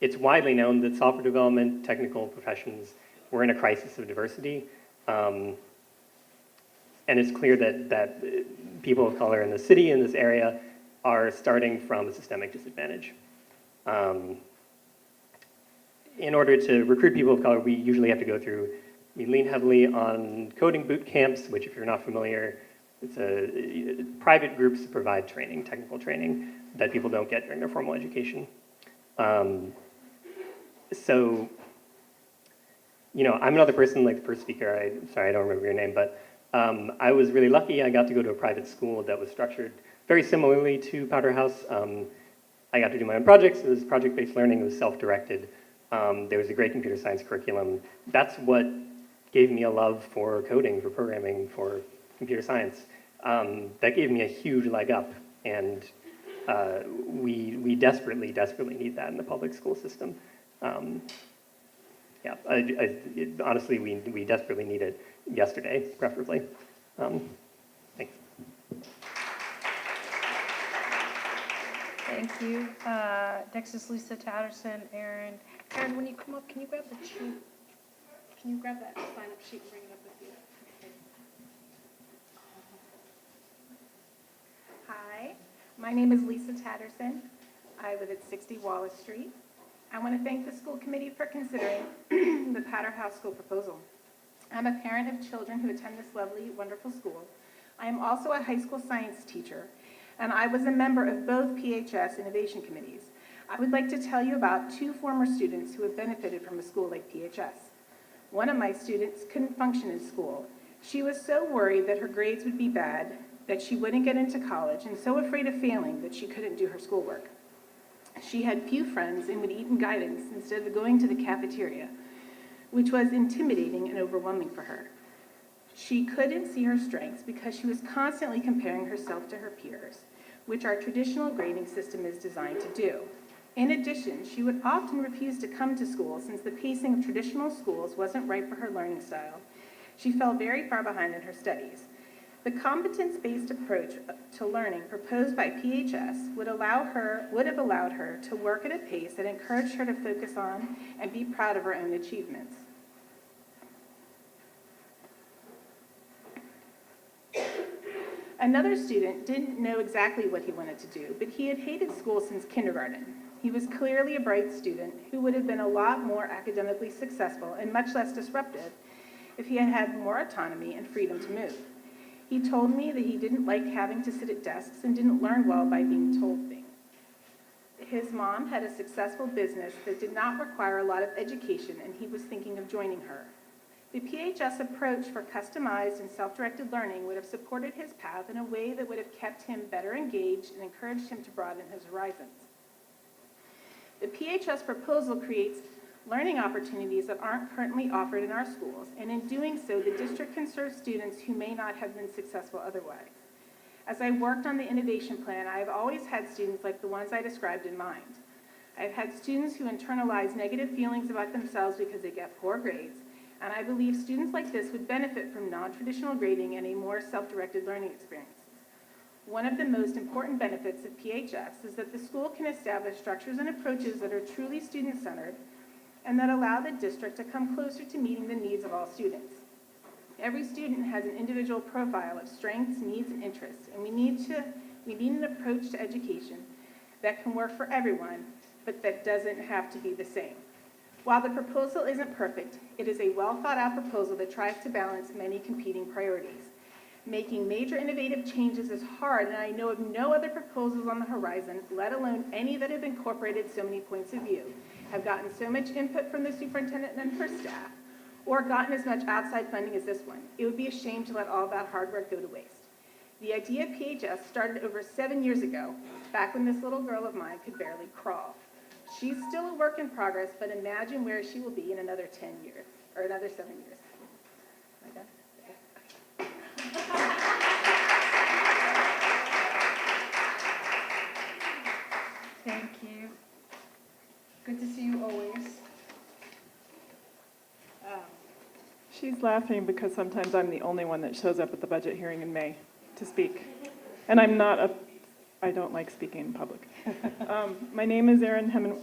it's widely known that software development, technical professions, we're in a crisis of diversity. And it's clear that people of color in the city, in this area, are starting from a systemic disadvantage. In order to recruit people of color, we usually have to we lean heavily on coding boot camps, which if you're not familiar, it's private groups that provide training, technical training, that people don't get during their formal education. So, I'm another person like the first speaker. Sorry, I don't remember your name, but I was really lucky. I got to go to a private school that was structured very similarly to Powderhouse. I got to do my own projects. It was project-based learning. It was self-directed. There was a great computer science curriculum. That's what gave me a love for coding, for programming, for computer science. That gave me a huge leg up, and we desperately, desperately need that in the public school system. Honestly, we desperately need it yesterday, preferably. Thanks. Thank you. Next is Lisa Tatterson. Aaron, when you come up, can you grab the sheet? Can you grab that sign-up sheet and bring it up with you? Okay. Hi, my name is Lisa Tatterson. I live at 60 Wallace Street. I want to thank the school committee for considering the Powderhouse School proposal. I'm a parent of children who attend this lovely, wonderful school. I am also a high school science teacher, and I was a member of both PHS innovation committees. I would like to tell you about 2 former students who have benefited from a school like PHS. One of my students couldn't function in school. She was so worried that her grades would be bad, that she wouldn't get into college, and so afraid of failing that she couldn't do her schoolwork. She had few friends and would eat in guidance instead of going to the cafeteria, which was intimidating and overwhelming for her. She couldn't see her strengths because she was constantly comparing herself to her peers, which our traditional grading system is designed to do. In addition, she would often refuse to come to school since the pacing of traditional schools wasn't right for her learning style. She fell very far behind in her studies. The competence-based approach to learning proposed by PHS would have allowed her to work at a pace that encouraged her to focus on and be proud of her own achievements. Another student didn't know exactly what he wanted to do, but he had hated school since kindergarten. He was clearly a bright student who would have been a lot more academically successful and much less disruptive if he had had more autonomy and freedom to move. He told me that he didn't like having to sit at desks and didn't learn well by being told things. His mom had a successful business that did not require a lot of education, and he was thinking of joining her. The PHS approach for customized and self-directed learning would have supported his path in a way that would have kept him better engaged and encouraged him to broaden his horizons. The PHS proposal creates learning opportunities that aren't currently offered in our schools, and in doing so, the district can serve students who may not have been successful otherwise. As I worked on the innovation plan, I have always had students like the ones I described in mind. I've had students who internalize negative feelings about themselves because they get poor grades, and I believe students like this would benefit from non-traditional grading and a more self-directed learning experience. One of the most important benefits of PHS is that the school can establish structures and approaches that are truly student-centered and that allow the district to come closer to meeting the needs of all students. Every student has an individual profile of strengths, needs, and interests, and we need an approach to education that can work for everyone, but that doesn't have to be the same. While the proposal isn't perfect, it is a well-thought-out proposal that tries to balance many competing priorities. Making major innovative changes is hard, and I know of no other proposals on the horizon, let alone any that have incorporated so many points of view, have gotten so much input from the superintendent and her staff, or gotten as much outside funding as this one. It would be a shame to let all that hard work go to waste. The idea of PHS started over 7 years ago, back when this little girl of mine could barely crawl. She's still a work in progress, but imagine where she will be in another 10 years, or another 7 years. Thank you. Good to see you always. She's laughing because sometimes I'm the only one that shows up at the budget hearing in May to speak. And I don't like speaking in public. My name is Erin Hemingway.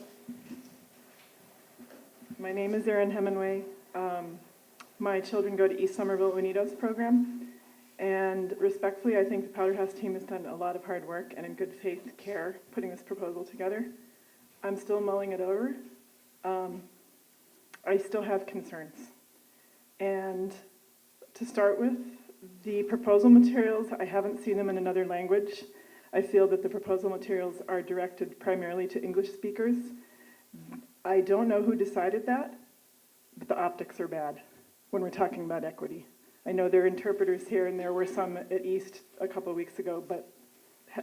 My children go to East Somerville Unidos program. And respectfully, I think the Powderhouse team has done a lot of hard work and in good faith care putting this proposal together. I'm still mulling it over. I still have concerns. And to start with, the proposal materials, I haven't seen them in another language. I feel that the proposal materials are directed primarily to English speakers. I don't know who decided that, but the optics are bad when we're talking about equity. I know there are interpreters here, and there were some at East a couple of weeks ago, but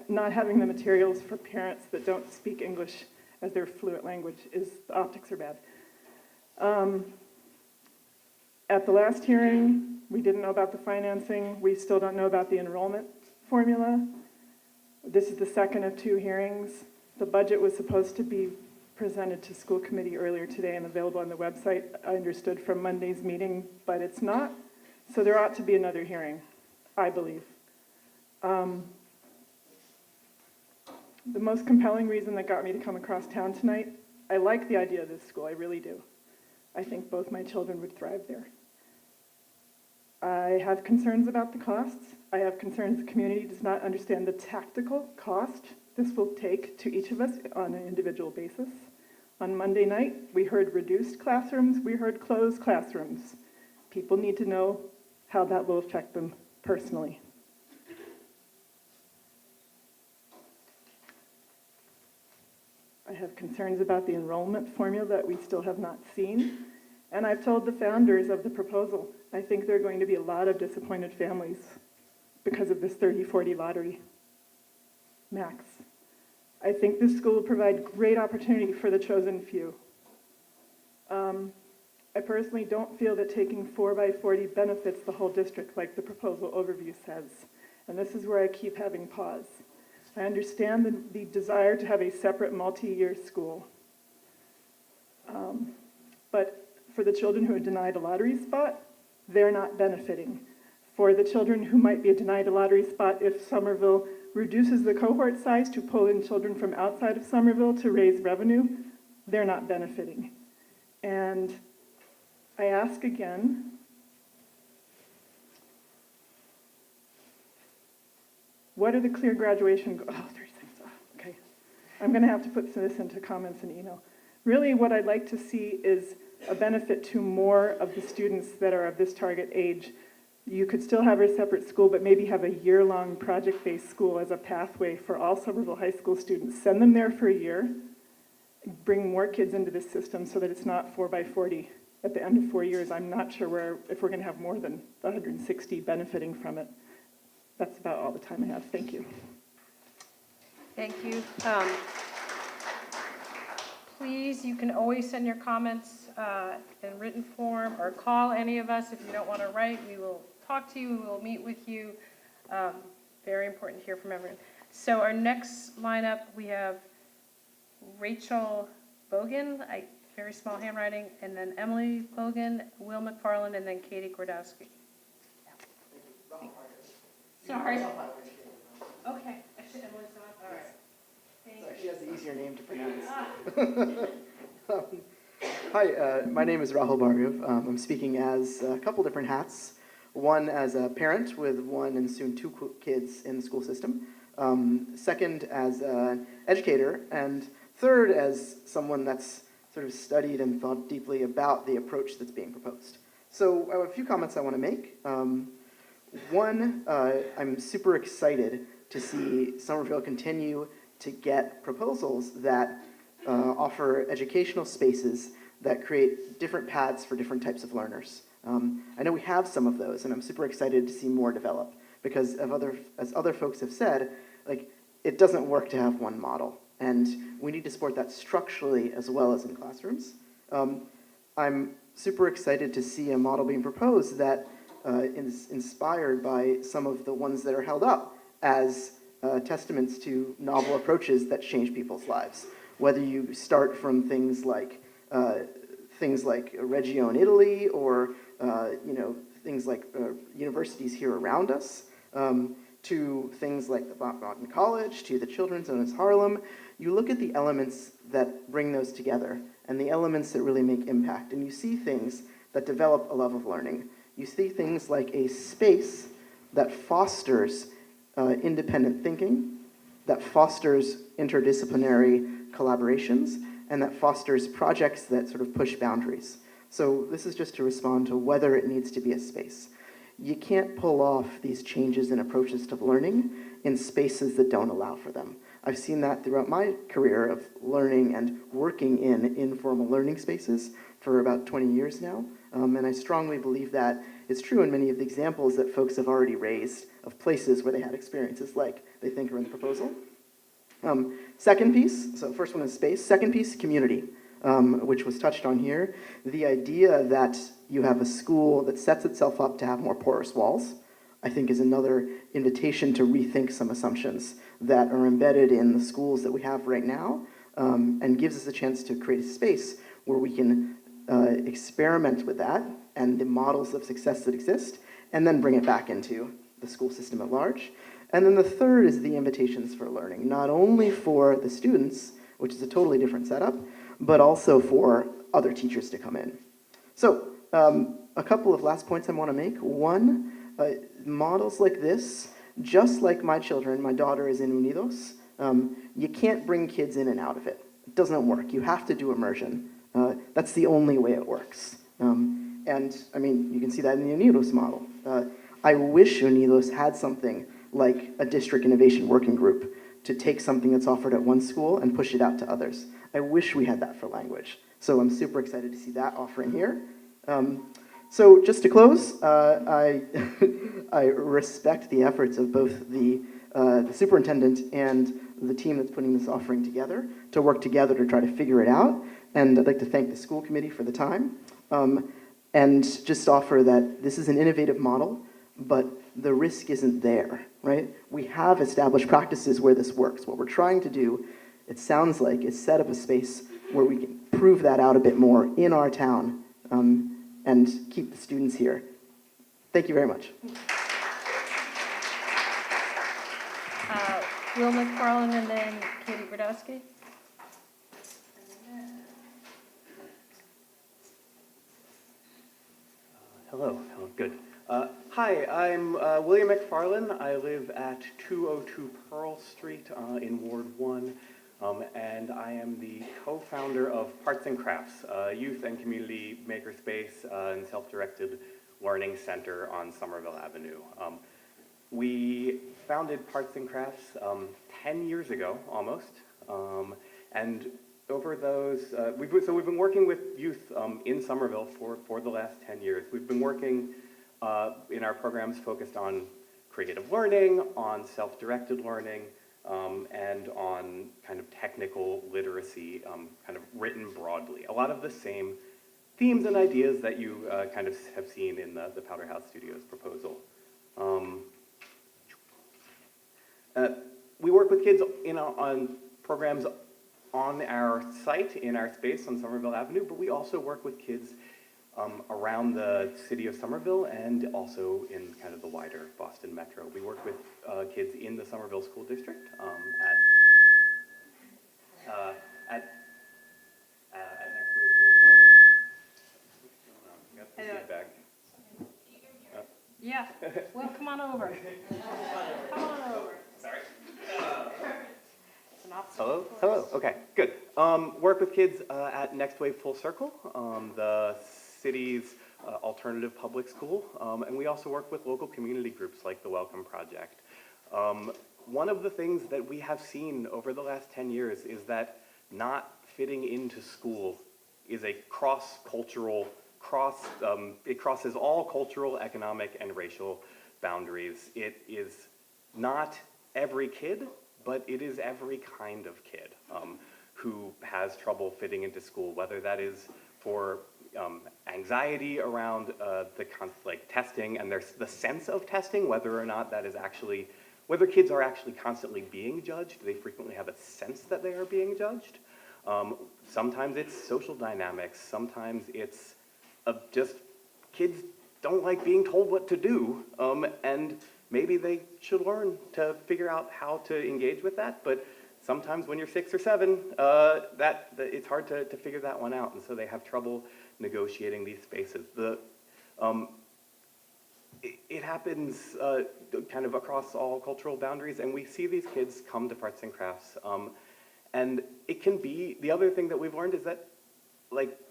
not having the materials for parents that don't speak English as their fluent language the optics are bad. At the last hearing, we didn't know about the financing. We still don't know about the enrollment formula. This is the second of 2 hearings. The budget was supposed to be presented to school committee earlier today and available on the website, I understood from Monday's meeting, but it's not. So there ought to be another hearing, I believe. The most compelling reason that got me to come across town tonight, I like the idea of this school, I really do. I think both my children would thrive there. I have concerns about the costs. I have concerns the community does not understand the tactical cost this will take to each of us on an individual basis. On Monday night, we heard reduced classrooms, we heard closed classrooms. People need to know how that will affect them personally. I have concerns about the enrollment formula that we still have not seen. And I've told the founders of the proposal, I think there are going to be a lot of disappointed families because of this 30-40 lottery max. I think this school will provide great opportunity for the chosen few. I personally don't feel that taking 4 by 40 benefits the whole district like the proposal overview says. And this is where I keep having pause. I understand the desire to have a separate multi-year school. But for the children who are denied a lottery spot, they're not benefiting. For the children who might be denied a lottery spot if Somerville reduces the cohort size to pull in children from outside of Somerville to raise revenue, they're not benefiting. And I ask again, what are the clear graduation goals? Oh, there's things. Oh, okay. I'm going to have to put this into comments and email. Really, what I'd like to see is a benefit to more of the students that are of this target age. You could still have a separate school, but maybe have a year-long project-based school as a pathway for all Somerville High School students. Send them there for a year, bring more kids into this system so that it's not 4 by 40 at the end of 4 years. I'm not sure if we're going to have more than 160 benefiting from it. That's about all the time I have. Thank you. Thank you. Please, you can always send your comments in written form or call any of us if you don't want to write. We will talk to you. We will meet with you. Very important to hear from everyone. So our next lineup, we have Rachel Bogan, very small handwriting, and then Emily Bogan, Will McFarland, and then Katie Gordowski. Sorry. Okay. Actually, Emily's not. All right. Sorry, she has the easier name to pronounce. Hi, my name is Rahul Bhargav. I'm speaking as a couple different hats. One as a parent with 1 and soon 2 kids in the school system. Second as an educator. And third as someone that's sort of studied and thought deeply about the approach that's being proposed. So I have a few comments I want to make. One, I'm super excited to see Somerville continue to get proposals that offer educational spaces that create different paths for different types of learners. I know we have some of those, and I'm super excited to see more develop because as other folks have said, it doesn't work to have one model, and we need to support that structurally as well as in classrooms. I'm super excited to see a model being proposed that is inspired by some of the ones that are held up as testaments to novel approaches that change people's lives. Whether you start from things like Reggio in Italy, or things like universities here around us, to things like the Boston College, to the Children's Zone in Harlem. You look at the elements that bring those together, and the elements that really make impact, and you see things that develop a love of learning. You see things like a space that fosters independent thinking, that fosters interdisciplinary collaborations, and that fosters projects that sort of push boundaries. So this is just to respond to whether it needs to be a space. You can't pull off these changes in approaches to learning in spaces that don't allow for them. I've seen that throughout my career of learning and working in informal learning spaces for about 20 years now. And I strongly believe that it's true in many of the examples that folks have already raised of places where they had experiences like they think are in the proposal. Second piece, so first one is space. Second piece, community, which was touched on here. The idea that you have a school that sets itself up to have more porous walls, I think is another invitation to rethink some assumptions that are embedded in the schools that we have right now, and gives us a chance to create a space where we can experiment with that and the models of success that exist, and then bring it back into the school system at large. And then the third is the invitations for learning, not only for the students, which is a totally different setup, but also for other teachers to come in. So a couple of last points I want to make. One, models like this, just like my children, my daughter is in Unidos, you can't bring kids in and out of it. It doesn't work. You have to do immersion. That's the only way it works. And I mean, you can see that in the Unidos model. I wish Unidos had something like a district innovation working group to take something that's offered at one school and push it out to others. I wish we had that for language. So I'm super excited to see that offering here. So just to close, I respect the efforts of both the superintendent and the team that's putting this offering together to work together to try to figure it out. And I'd like to thank the school committee for the time. and just offer that this is an innovative model, but the risk isn't there, right? We have established practices where this works. What we're trying to do, it sounds like, is set up a space where we can prove that out a bit more in our town and keep the students here. Thank you very much. Will McFarland and then Katie Brodowski. Hello, good. Hi, I'm William McFarland. I live at 202 Pearl Street in Ward 1, and I am the co-founder of Parts and Crafts, a youth and community makerspace and self-directed learning center on Somerville Avenue. We founded Parts and Crafts 10 years ago, almost, and over those, we've been working with youth in Somerville for the last 10 years. We've been working in our programs focused on creative learning, on self-directed learning, and on kind of technical literacy, kind of written broadly. A lot of the same themes and ideas that you kind of have seen in the Powderhouse Studios proposal. We work with kids on programs on our site, in our space on Somerville Avenue, but we also work with kids around the city of Somerville and also in kind of the wider Boston metro. We work with kids in the Somerville School District at Next Wave School. Yeah, well, come on over. Come on over. Sorry. It's an obstacle. Hello, okay, good. Work with kids at Next Wave Full Circle, the city's alternative public school, and we also work with local community groups like the Welcome Project. One of the things that we have seen over the last 10 years is that not fitting into school is a cross-cultural, it crosses all cultural, economic, and racial boundaries. It is not every kid, but it is every kind of kid who has trouble fitting into school, whether that is for anxiety around testing and the sense of testing, whether or not that is actually, whether kids are actually constantly being judged. They frequently have a sense that they are being judged. Sometimes it's social dynamics. Sometimes it's just kids don't like being told what to do, and maybe they should learn to figure out how to engage with that, but sometimes when you're 6 or 7, it's hard to figure that one out, and so they have trouble negotiating these spaces. It happens kind of across all cultural boundaries, and we see these kids come to Parts and Crafts, and it can be, the other thing that we've learned is that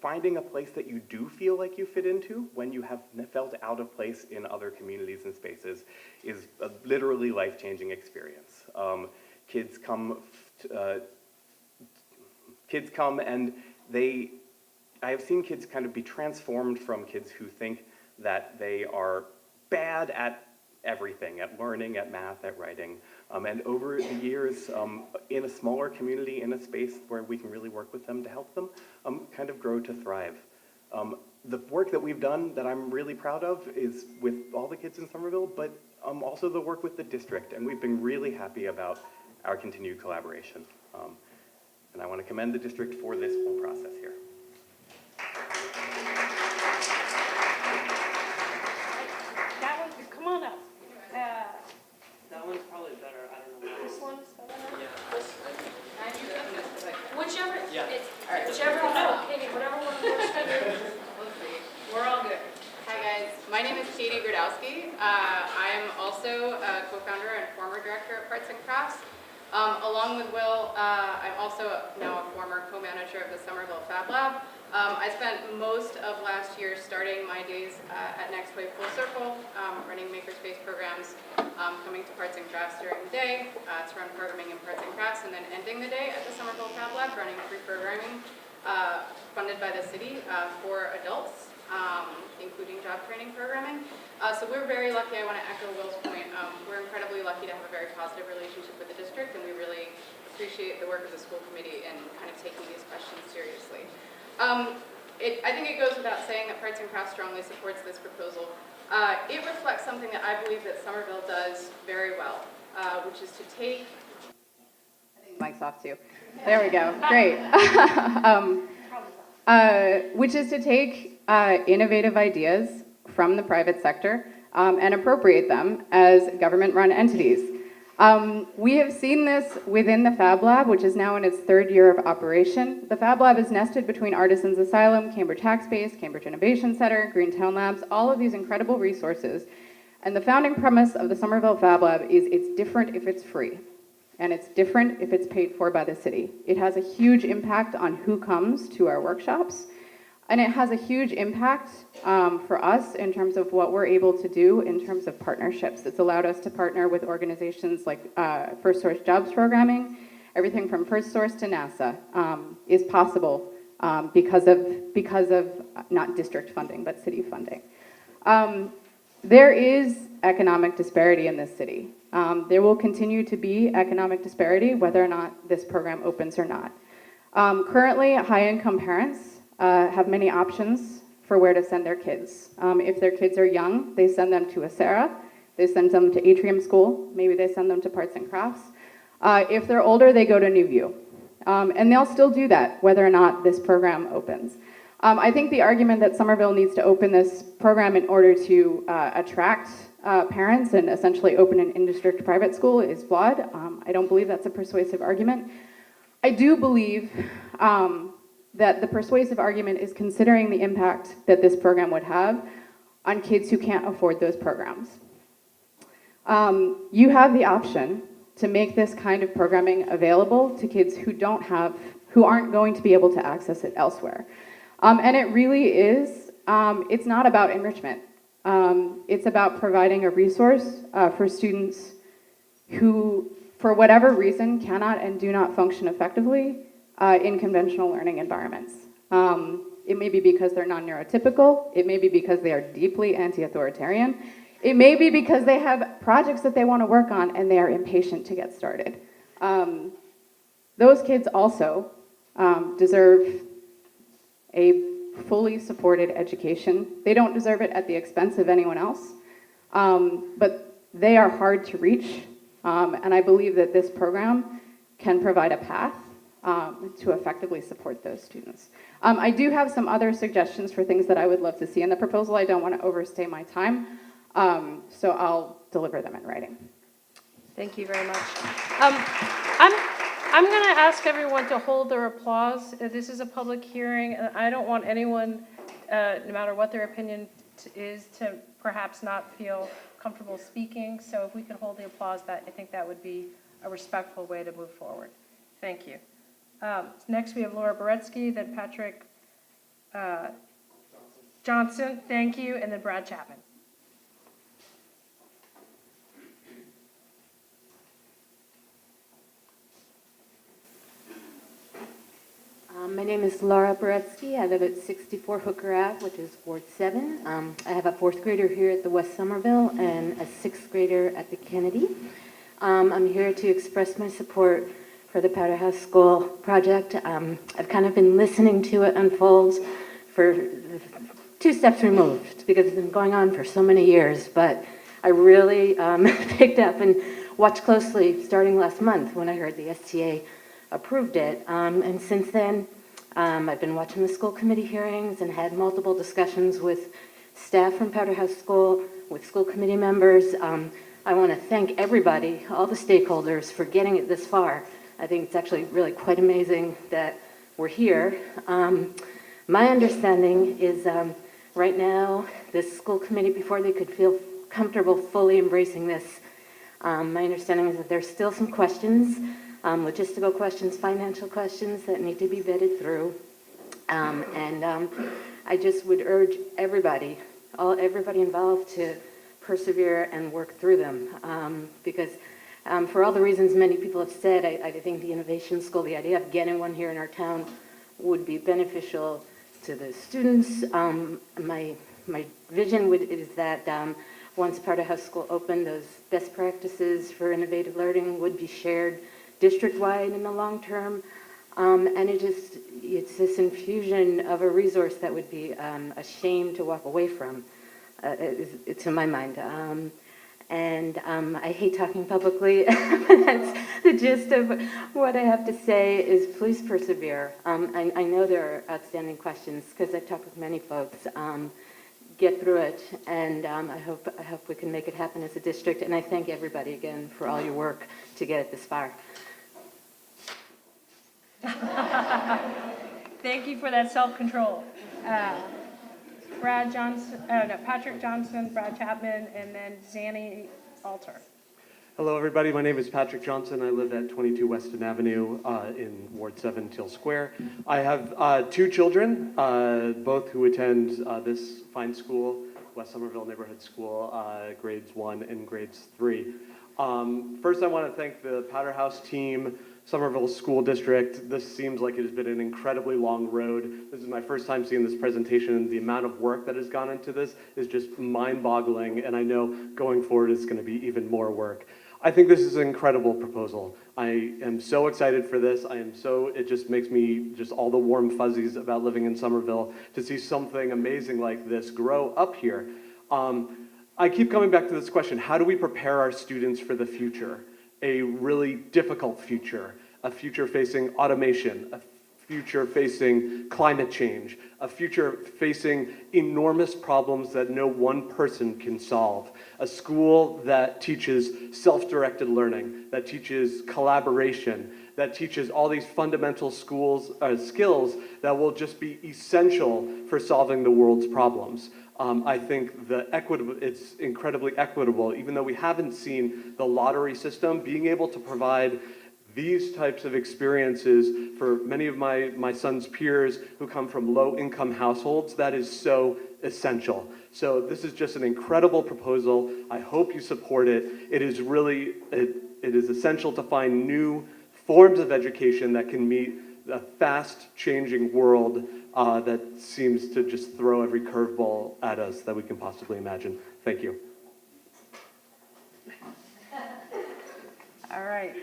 finding a place that you do feel like you fit into when you have felt out of place in other communities and spaces is a literally life-changing experience. Kids come and I have seen kids kind of be transformed from kids who think that they are bad at everything, at learning, at math, at writing. And over the years, in a smaller community, in a space where we can really work with them to help them, kind of grow to thrive. The work that we've done that I'm really proud of is with all the kids in Somerville, but also the work with the district, and we've been really happy about our continued collaboration. And I want to commend the district for this whole process here. That one, come on up. That one's probably better. I don't know. This one is better? Yeah. Whichever, Yeah. whichever one, Katie, whatever one works for you. We're all good. Hi guys, my name is Katie Brodowski. I am also a co-founder and former director at Parts and Crafts. Along with Will, I'm also now a former co-manager of the Somerville Fab Lab. I spent most of last year starting my days at Next Wave Full Circle, running makerspace programs, coming to Parts and Crafts during the day to run programming in Parts and Crafts, and then ending the day at the Somerville Fab Lab running free programming funded by the city for adults, including job training programming. So we're very lucky. I want to echo Will's point. We're incredibly lucky to have a very positive relationship with the district, and we really appreciate the work of the school committee in kind of taking these questions seriously. I think it goes without saying that Arts and Crafts strongly supports this proposal. It reflects something that I believe that Somerville does very well, which is to take... Mic's off too. There we go. Great. Which is to take innovative ideas from the private sector and appropriate them as government-run entities. We have seen this within the Fab Lab, which is now in its third year of operation. The Fab Lab is nested between Artisans Asylum, Cambridge Hackspace, Cambridge Innovation Center, Greentown Labs, all of these incredible resources. And the founding premise of the Somerville Fab Lab is it's different if it's free. And it's different if it's paid for by the city. It has a huge impact on who comes to our workshops. And it has a huge impact for us in terms of what we're able to do in terms of partnerships. It's allowed us to partner with organizations like First Source Jobs Programming. Everything from First Source to NASA is possible because of not district funding, but city funding. There is economic disparity in this city. There will continue to be economic disparity whether or not this program opens or not. Currently, high-income parents have many options for where to send their kids. If their kids are young, they send them to Acera, they send them to Atrium School, maybe they send them to Arts and Crafts. If they're older, they go to New View. And they'll still do that whether or not this program opens. I think the argument that Somerville needs to open this program in order to attract parents and essentially open an in-district private school is flawed. I don't believe that's a persuasive argument. I do believe that the persuasive argument is considering the impact that this program would have on kids who can't afford those programs. You have the option to make this kind of programming available to kids who aren't going to be able to access it elsewhere. And it really is, it's not about enrichment. It's about providing a resource for students who, for whatever reason, cannot and do not function effectively in conventional learning environments. It may be because they're non-neurotypical. It may be because they are deeply anti-authoritarian. It may be because they have projects that they want to work on and they are impatient to get started. Those kids also deserve a fully supported education. They don't deserve it at the expense of anyone else, but they are hard to reach, and I believe that this program can provide a path to effectively support those students. I do have some other suggestions for things that I would love to see in the proposal. I don't want to overstay my time, so I'll deliver them in writing. Thank you very much. I'm going to ask everyone to hold their applause. This is a public hearing, and I don't want anyone, no matter what their opinion is, to perhaps not feel comfortable speaking. So if we could hold the applause, I think that would be a respectful way to move forward. Thank you. Next, we have Laura Boretsky, then Patrick Johnson, thank you, and then Brad Chapman. My name is Laura Boretsky. I live at 64 Hooker Ave, which is Ward 7. I have a fourth grader here at the West Somerville and a sixth grader at the Kennedy. I'm here to express my support for the Powderhouse School project. I've kind of been listening to it unfold for 2 steps removed because it's been going on for so many years, but I really picked up and watched closely starting last month when I heard the STA approved it. And since then, I've been watching the school committee hearings and had multiple discussions with staff from Powderhouse School, with school committee members. I want to thank everybody, all the stakeholders, for getting it this far. I think it's actually really quite amazing that we're here. My understanding is right now, this school committee, before they could feel comfortable fully embracing this, my understanding is that there's still some questions, logistical questions, financial questions that need to be vetted through. I just would urge everybody, everybody involved to persevere and work through them because for all the reasons many people have said, I think the Innovation School, the idea of getting one here in our town would be beneficial to the students. My vision is that once Powderhouse School opened, those best practices for innovative learning would be shared district-wide in the long term. And it's this infusion of a resource that would be a shame to walk away from, to my mind. I hate talking publicly, but that's the gist of what I have to say is please persevere. I know there are outstanding questions because I've talked with many folks. Get through it, and I hope we can make it happen as a district. And I thank everybody again for all your work to get it this far. Thank you for that self-control. Patrick Johnson, Brad Chapman, and then Zanny Alter. Hello, everybody. My name is Patrick Johnson. I live at 22 Weston Avenue in Ward 7, Teal Square. I have 2 children, both who attend this fine school, West Somerville Neighborhood School, grades 1 and grades 3. First, I want to thank the Powderhouse team, Somerville School District. This seems like it has been an incredibly long road. This is my first time seeing this presentation. The amount of work that has gone into this is just mind-boggling, and I know going forward it's going to be even more work. I think this is an incredible proposal. I am so excited for this. It just makes me just all the warm fuzzies about living in Somerville to see something amazing like this grow up here. I keep coming back to this question: how do we prepare our students for the future? A really difficult future, a future facing automation, a future facing climate change, a future facing enormous problems that no one person can solve, a school that teaches self-directed learning, that teaches collaboration, that teaches all these fundamental skills that will just be essential for solving the world's problems. I think it's incredibly equitable, even though we haven't seen the lottery system being able to provide these types of experiences for many of my son's peers who come from low-income households. That is so essential. So this is just an incredible proposal. I hope you support it. It is essential to find new forms of education that can meet a fast-changing world that seems to just throw every curveball at us that we can possibly imagine. Thank you. All right.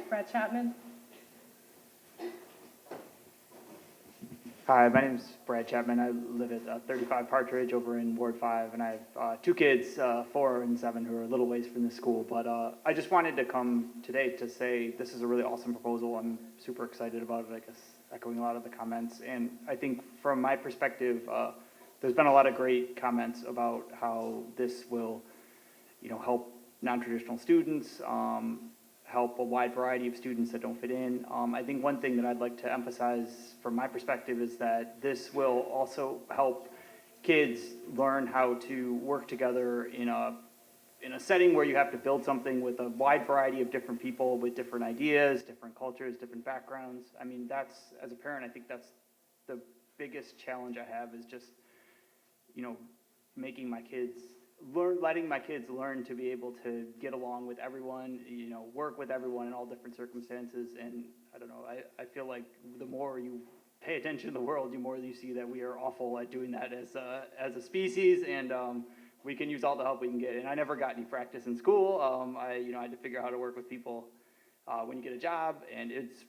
Brad Chapman. Hi, my name is Brad Chapman. I live at 35 Partridge over in Ward 5, and I have 2 kids, 4 and 7, who are a little ways from the school. But I just wanted to come today to say this is a really awesome proposal. I'm super excited about it, I guess, echoing a lot of the comments. And I think from my perspective, there's been a lot of great comments about how this will, help non-traditional students, help a wide variety of students that don't fit in. I think one thing that I'd like to emphasize from my perspective is that this will also help kids learn how to work together in a setting where you have to build something with a wide variety of different people with different ideas, different cultures, different backgrounds. I mean, as a parent, I think that's the biggest challenge I have is just, letting my kids learn to be able to get along with everyone, work with everyone in all different circumstances. And I don't know, I feel like the more you pay attention to the world, the more you see that we are awful at doing that as a species, and we can use all the help we can get. And I never got any practice in school. I had to figure out how to work with people when you get a job, and it's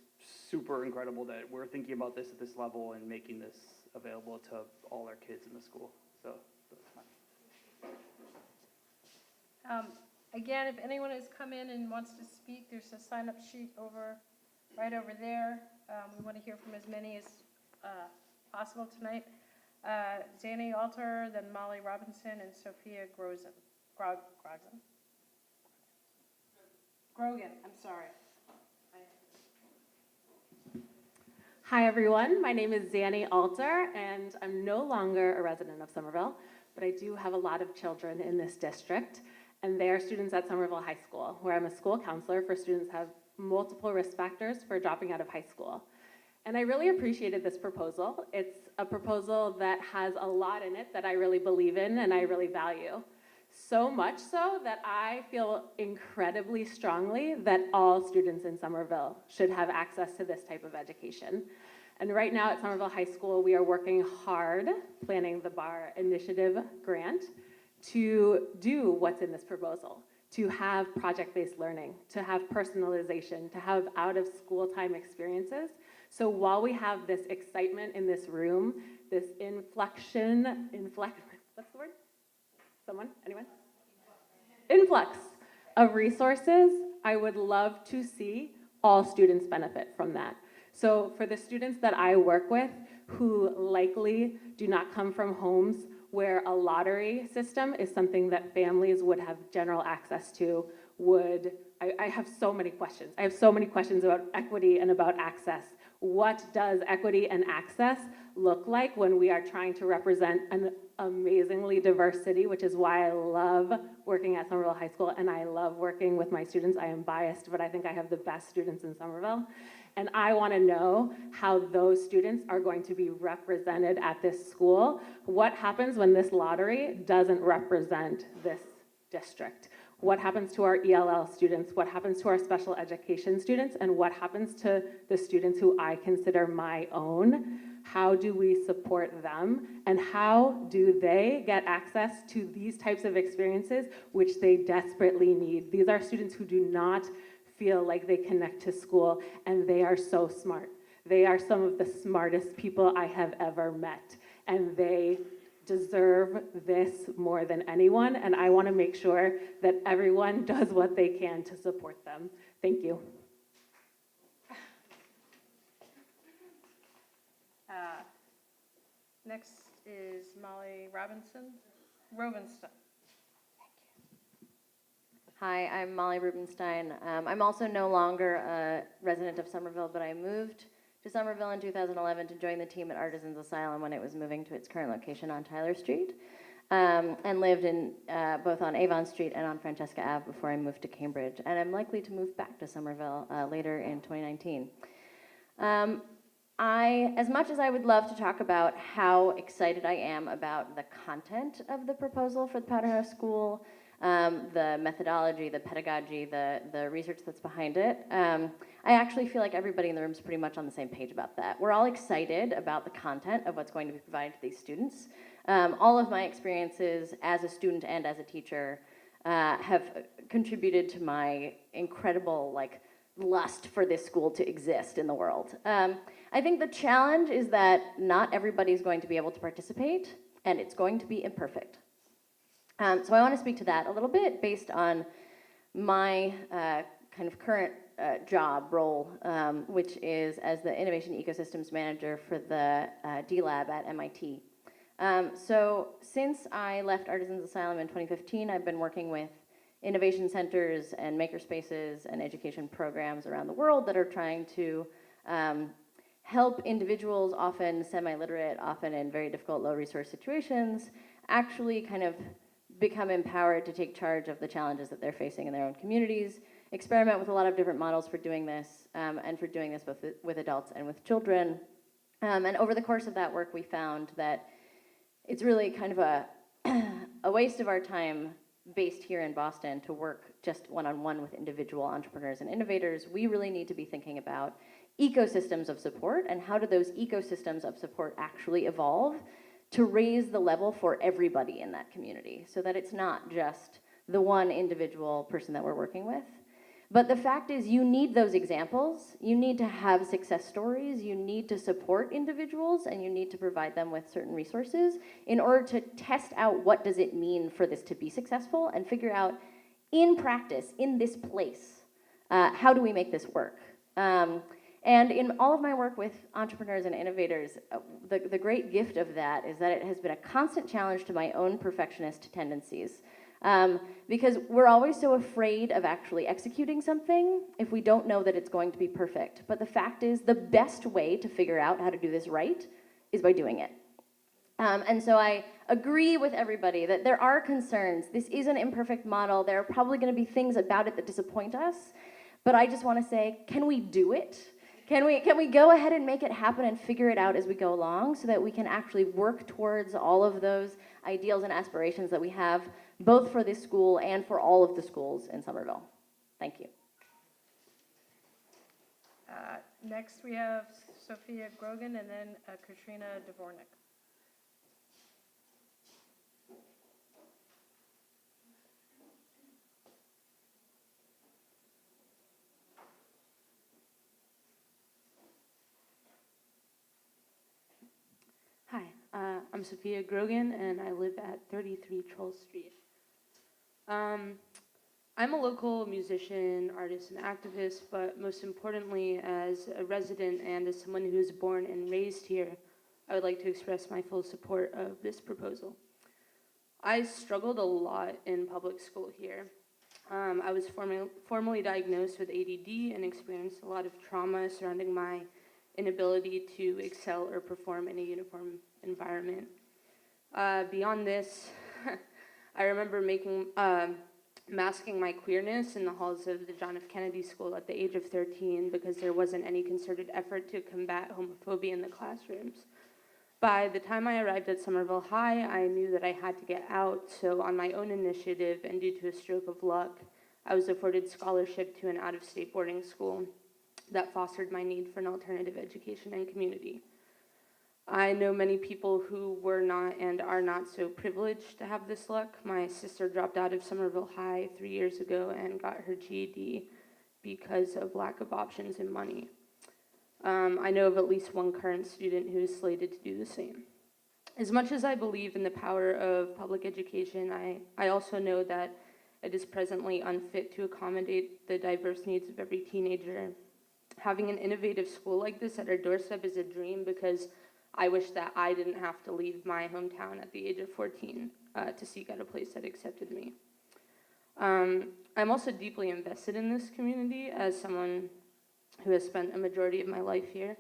super incredible that we're thinking about this at this level and making this available to all our kids in the school. So that's fine. Again, if anyone has come in and wants to speak, there's a sign-up sheet right over there. We want to hear from as many as possible tonight. Zanny Alter, then Molly Robinson, and Sophia Grogan, I'm sorry. Hi, everyone. My name is Zanny Alter, and I'm no longer a resident of Somerville, but I do have a lot of children in this district, and they are students at Somerville High School, where I'm a school counselor for students who have multiple risk factors for dropping out of high school. And I really appreciated this proposal. It's a proposal that has a lot in it that I really believe in and I really value. So much so that I feel incredibly strongly that all students in Somerville should have access to this type of education. And right now at Somerville High School, we are working hard planning the BAR Initiative grant to do what's in this proposal, to have project-based learning, to have personalization, to have out-of-school time experiences. So while we have this excitement in this room, this what's the word? Someone, anyone? Influx of resources, I would love to see all students benefit from that. So for the students that I work with who likely do not come from homes where a lottery system is something that families would have general access to, I have so many questions. I have so many questions about equity and about access. What does equity and access look like when we are trying to represent an amazingly diverse city, which is why I love working at Somerville High School and I love working with my students. I am biased, but I think I have the best students in Somerville. And I want to know how those students are going to be represented at this school. What happens when this lottery doesn't represent this district? What happens to our ELL students? What happens to our special education students? And what happens to the students who I consider my own? How do we support them? And how do they get access to these types of experiences which they desperately need? These are students who do not feel like they connect to school, and they are so smart. They are some of the smartest people I have ever met, and they deserve this more than anyone, and I want to make sure that everyone does what they can to support them. Thank you. Next is Molly Robenstein. Hi, I'm Molly Rubenstein. I'm also no longer a resident of Somerville, but I moved to Somerville in 2011 to join the team at Artisans Asylum when it was moving to its current location on Tyler Street, and lived in both on Avon Street and on Francesca Ave before I moved to Cambridge. And I'm likely to move back to Somerville later in 2019. As much as I would love to talk about how excited I am about the content of the proposal for the Powderhouse School, the methodology, the pedagogy, the research that's behind it, I actually feel like everybody in the room is pretty much on the same page about that. We're all excited about the content of what's going to be provided to these students. All of my experiences as a student and as a teacher have contributed to my incredible lust for this school to exist in the world. I think the challenge is that not everybody is going to be able to participate, and it's going to be imperfect. So I want to speak to that a little bit based on my kind of current job role, which is as the Innovation Ecosystems Manager for the D-Lab at MIT. So since I left Artisans Asylum in 2015, I've been working with innovation centers and makerspaces and education programs around the world that are trying to help individuals, often semi-literate, often in very difficult low-resource situations, actually kind of become empowered to take charge of the challenges that they're facing in their own communities, experiment with a lot of different models for doing this, and for doing this both with adults and with children. And over the course of that work, we found that it's really kind of a waste of our time based here in Boston to work just one-on-one with individual entrepreneurs and innovators. We really need to be thinking about ecosystems of support and how do those ecosystems of support actually evolve to raise the level for everybody in that community so that it's not just the one individual person that we're working with. But the fact is you need those examples, you need to have success stories, you need to support individuals, and you need to provide them with certain resources in order to test out what does it mean for this to be successful and figure out in practice, in this place, how do we make this work? And in all of my work with entrepreneurs and innovators, the great gift of that is that it has been a constant challenge to my own perfectionist tendencies. Because we're always so afraid of actually executing something if we don't know that it's going to be perfect. But the fact is, the best way to figure out how to do this right is by doing it. And so I agree with everybody that there are concerns. This is an imperfect model. There are probably going to be things about it that disappoint us. But I just want to say, can we do it? Can we go ahead and make it happen and figure it out as we go along so that we can actually work towards all of those ideals and aspirations that we have, both for this school and for all of the schools in Somerville? Thank you. Next, we have Sophia Grogan and then Katrina Dvornik. I'm Sophia Grogan, and I live at 33 Troll Street. I'm a local musician, artist, and activist, but most importantly, as a resident and as someone who was born and raised here, I would like to express my full support of this proposal. I struggled a lot in public school here. I was formally diagnosed with ADD and experienced a lot of trauma surrounding my inability to excel or perform in a uniform environment. Beyond this, I remember masking my queerness in the halls of the John F. Kennedy School at the age of 13 because there wasn't any concerted effort to combat homophobia in the classrooms. By the time I arrived at Somerville High, I knew that I had to get out, so on my own initiative and due to a stroke of luck, I was afforded scholarship to an out-of-state boarding school that fostered my need for an alternative education and community. I know many people who were not and are not so privileged to have this luck. My sister dropped out of Somerville High 3 years ago and got her GED because of lack of options and money. I know of at least one current student who is slated to do the same. As much as I believe in the power of public education, I also know that it is presently unfit to accommodate the diverse needs of every teenager. Having an innovative school like this at our doorstep is a dream because I wish that I didn't have to leave my hometown at the age of 14 to seek out a place that accepted me. I'm also deeply invested in this community as someone who has spent a majority of my life here.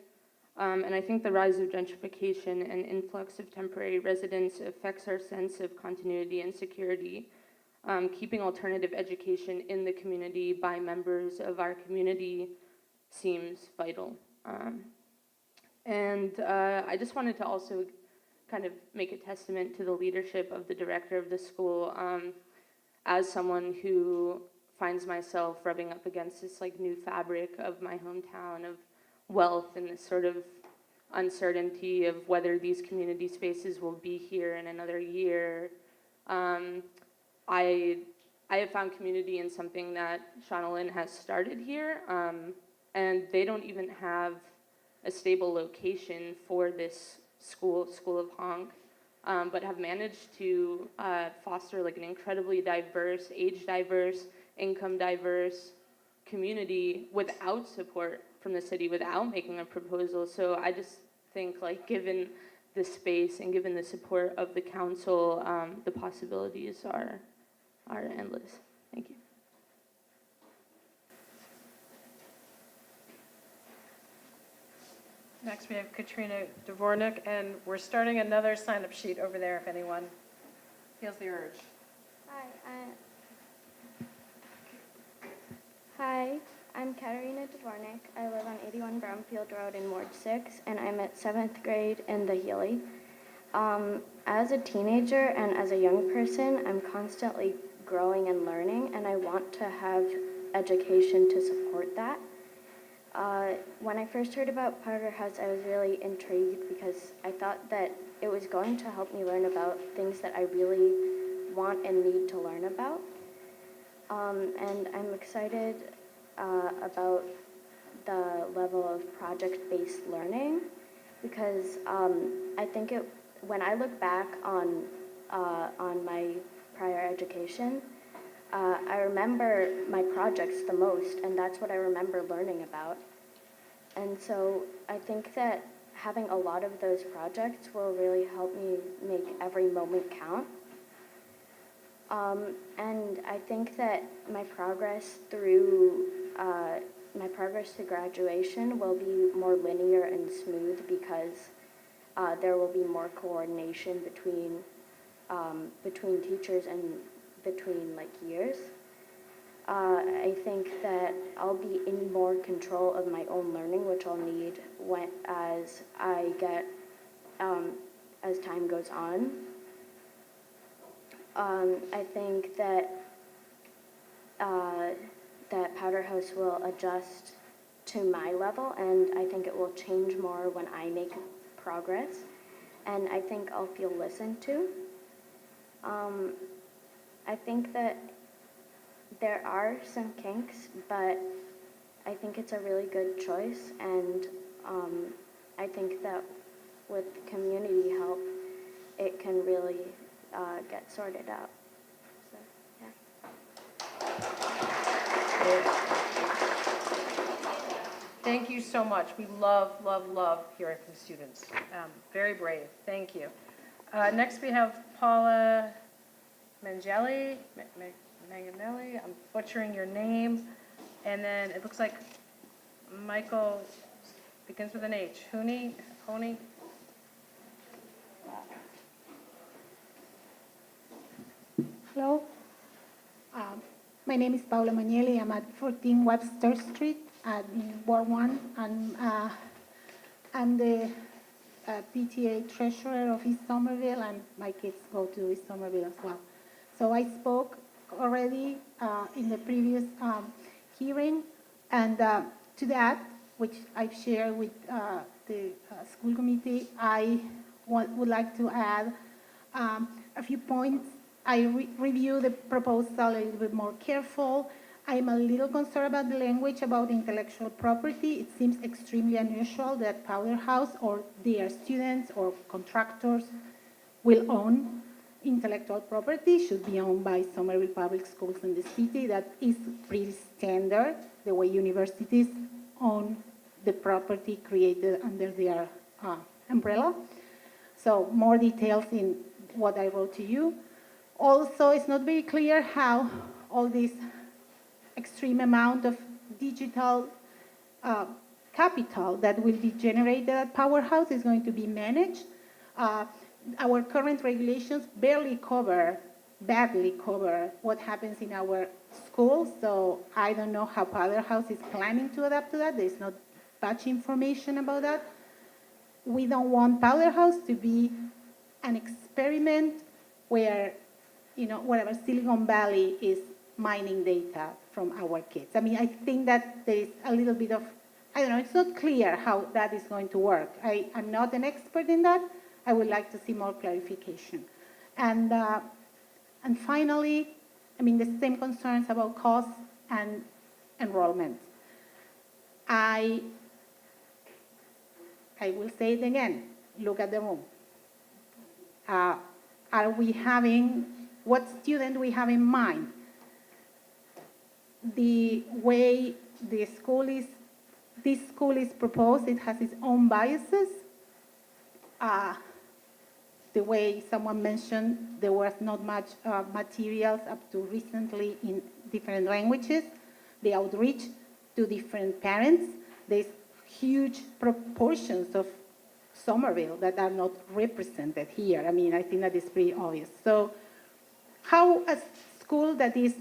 And I think the rise of gentrification and influx of temporary residents affects our sense of continuity and security. Keeping alternative education in the community by members of our community seems vital. I just wanted to also kind of make a testament to the leadership of the director of the school. As someone who finds myself rubbing up against this like new fabric of my hometown of wealth and this sort of uncertainty of whether these community spaces will be here in another year, I have found community in something that Shauna has started here, and they don't even have a stable location for this School of Honk, but have managed to foster like an incredibly diverse, age diverse, income diverse community without support from the city, without making a proposal. So I just think like given the space and given the support of the council, the possibilities are endless. Thank you. Next, we have Katrina Dvornik, and we're starting another sign-up sheet over there if anyone feels the urge. Hi, I'm Katerina Dvornik. I live on 81 Brownfield Road in Ward 6, and I'm at 7th grade in the Healy. As a teenager and as a young person, I'm constantly growing and learning, and I want to have education to support that. When I first heard about Powderhouse, I was really intrigued because I thought that it was going to help me learn about things that I really want and need to learn about. And I'm excited about the level of project-based learning because I think when I look back on my prior education, I remember my projects the most, and that's what I remember learning about. And so I think that having a lot of those projects will really help me make every moment count. And I think that my progress to graduation will be more linear and smooth because there will be more coordination between teachers and between like years. I think that I'll be in more control of my own learning, which I'll need as time goes on. I think that Powderhouse will adjust to my level, and I think it will change more when I make progress, and I think I'll feel listened to. I think that there are some kinks, but I think it's a really good choice, and I think that with community help, it can really get sorted out. So, yeah. Thank you so much. We love, love, love hearing from students. Very brave. Thank you. Next, we have Paula Mangelli. Manganelli. I'm butchering your name. And then it looks like Michael begins with an H. Honey. Hello. My name is Paula Magnelli. I'm at 14 Webster Street in Ward 1. I'm the PTA treasurer of East Somerville, and my kids go to East Somerville as well. So I spoke already in the previous hearing, and to that, which I've shared with the school committee, I would like to add a few points. I reviewed the proposal a little bit more careful. I'm a little concerned about the language about intellectual property. It seems extremely unusual that Powderhouse or their students or contractors will own intellectual property. Should be owned by Somerville Public Schools in the city. That is pretty standard, the way universities own the property created under their umbrella. So more details in what I wrote to you. Also, it's not very clear how all this extreme amount of digital capital that will be generated at Powderhouse is going to be managed. Our current regulations badly cover what happens in our schools, so I don't know how Powderhouse is planning to adapt to that. There's not much information about that. We don't want Powderhouse to be an experiment where, whatever Silicon Valley is mining data from our kids. I mean, I think that there is a little bit of, I don't know, it's not clear how that is going to work. I'm not an expert in that. I would like to see more clarification. And finally, I mean, the same concerns about costs and enrollment. I will say it again, look at the room. What student we have in mind? The way this school is proposed, it has its own biases. The way someone mentioned, there was not much materials up to recently in different languages. The outreach to different parents. There's huge proportions of Somerville that are not represented here. I mean, I think that is pretty obvious. So how a school that is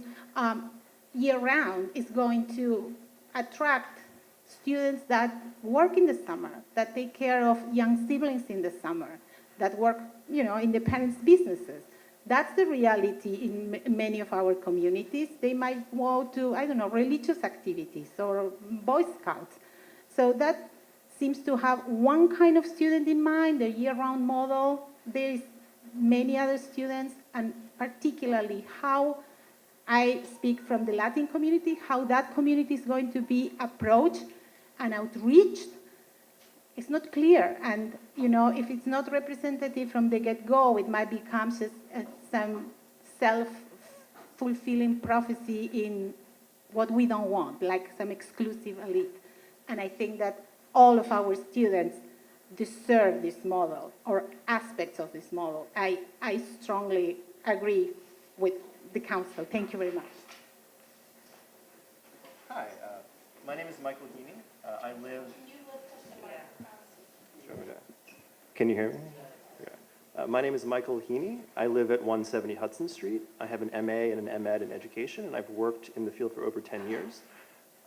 year-round is going to attract students that work in the summer, that take care of young siblings in the summer, that work, in the parents' businesses. That's the reality in many of our communities. They might go to, religious activities or Boy Scouts. So that seems to have one kind of student in mind, the year-round model. There is many other students, and particularly how I speak from the Latin community, how that community is going to be approached and outreached. It's not clear, and if it's not representative from the get-go, it might become just some self-fulfilling prophecy in what we don't want, like some exclusive elite. And I think that all of our students deserve this model or aspects of this model. I strongly agree with the council. Thank you very much. Hi, my name is Michael Heaney. I live. Can you hear me? Yeah. My name is Michael Heaney. I live at 170 Hudson Street. I have an MA and an MEd in education, and I've worked in the field for over 10 years.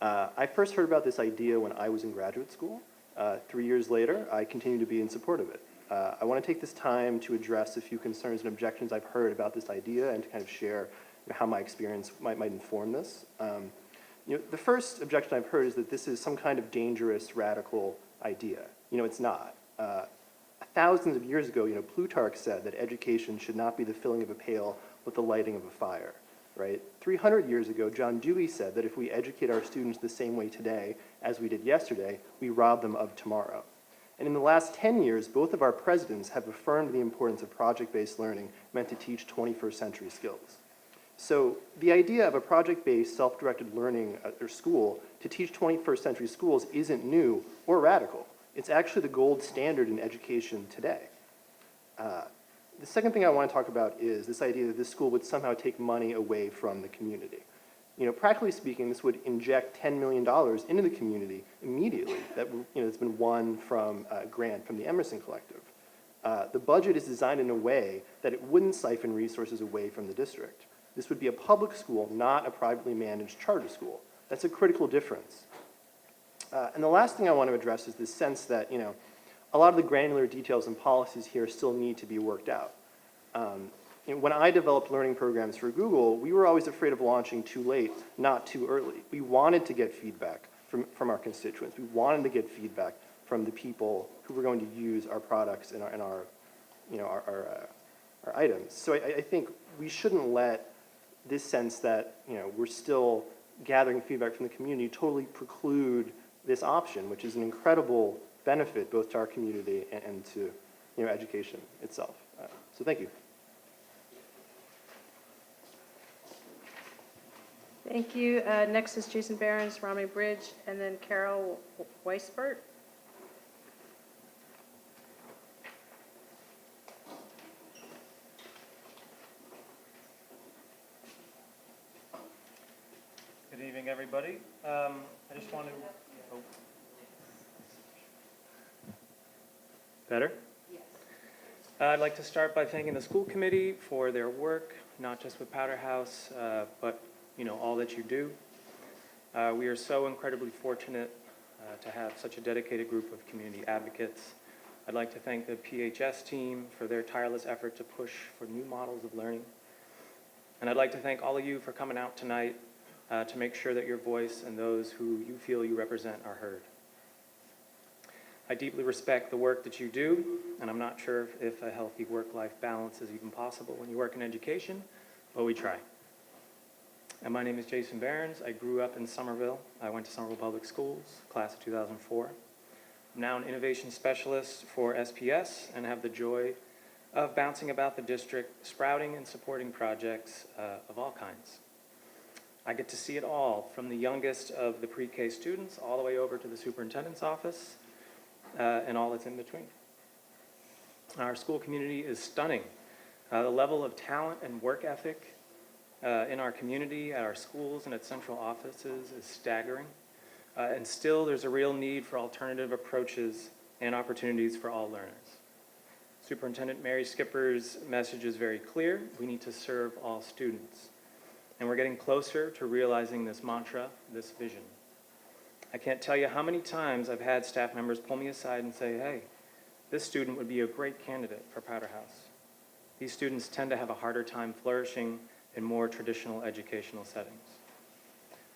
I first heard about this idea when I was in graduate school. 3 years later, I continue to be in support of it. I want to take this time to address a few concerns and objections I've heard about this idea and to kind of share how my experience might inform this. The first objection I've heard is that this is some kind of dangerous, radical idea. It's not. Thousands of years ago, Plutarch said that education should not be the filling of a pail, but the lighting of a fire, right? 300 years ago, John Dewey said that if we educate our students the same way today as we did yesterday, we rob them of tomorrow. And in the last 10 years, both of our presidents have affirmed the importance of project-based learning meant to teach 21st century skills. So the idea of a project-based, self-directed learning at your school to teach 21st century schools isn't new or radical. It's actually the gold standard in education today. The second thing I want to talk about is this idea that this school would somehow take money away from the community. You know, practically speaking, this would inject $10 million into the community immediately that, it's been won from a grant from the Emerson Collective. The budget is designed in a way that it wouldn't siphon resources away from the district. This would be a public school, not a privately managed charter school. That's a critical difference. And the last thing I want to address is this sense that, a lot of the granular details and policies here still need to be worked out. When I developed learning programs for Google, we were always afraid of launching too late, not too early. We wanted to get feedback from our constituents. We wanted to get feedback from the people who were going to use our products and our items. So I think we shouldn't let this sense that we're still gathering feedback from the community totally preclude this option, which is an incredible benefit both to our community and to education itself. So thank you. Thank you. Next is Jason Behrens, Rami Bridge, and then Carol Weisbert. Good evening, everybody. I just want to... Oh. Better? Yes. I'd like to start by thanking the school committee for their work, not just with Powderhouse, but all that you do. We are so incredibly fortunate to have such a dedicated group of community advocates. I'd like to thank the PHS team for their tireless effort to push for new models of learning. And I'd like to thank all of you for coming out tonight to make sure that your voice and those who you feel you represent are heard. I deeply respect the work that you do, and I'm not sure if a healthy work-life balance is even possible when you work in education, but we try. And my name is Jason Behrens. I grew up in Somerville. I went to Somerville Public Schools, class of 2004. I'm now an innovation specialist for SPS and have the joy of bouncing about the district, sprouting and supporting projects of all kinds. I get to see it all, from the youngest of the pre-K students all the way over to the superintendent's office and all that's in between. Our school community is stunning. The level of talent and work ethic in our community, at our schools, and at central offices is staggering. And still, there's a real need for alternative approaches and opportunities for all learners. Superintendent Mary Skipper's message is very clear. We need to serve all students. And we're getting closer to realizing this mantra, this vision. I can't tell you how many times I've had staff members pull me aside and say, hey, this student would be a great candidate for Powderhouse. These students tend to have a harder time flourishing in more traditional educational settings.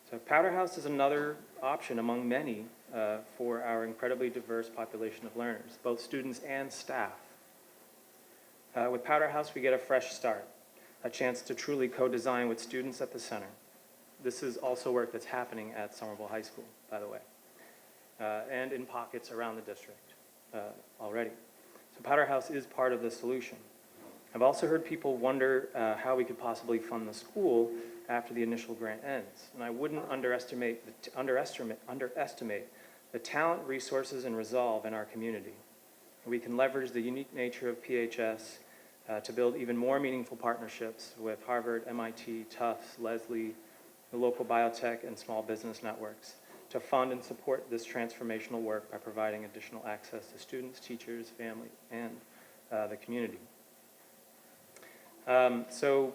So Powderhouse is another option among many for our incredibly diverse population of learners, both students and staff. With Powderhouse, we get a fresh start, a chance to truly co-design with students at the center. This is also work that's happening at Somerville High School, by the way, and in pockets around the district already. So Powderhouse is part of the solution. I've also heard people wonder how we could possibly fund the school after the initial grant ends. And I wouldn't underestimate the talent, resources, and resolve in our community. We can leverage the unique nature of PHS to build even more meaningful partnerships with Harvard, MIT, Tufts, Lesley, the local biotech, and small business networks to fund and support this transformational work by providing additional access to students, teachers, family, and the community. So,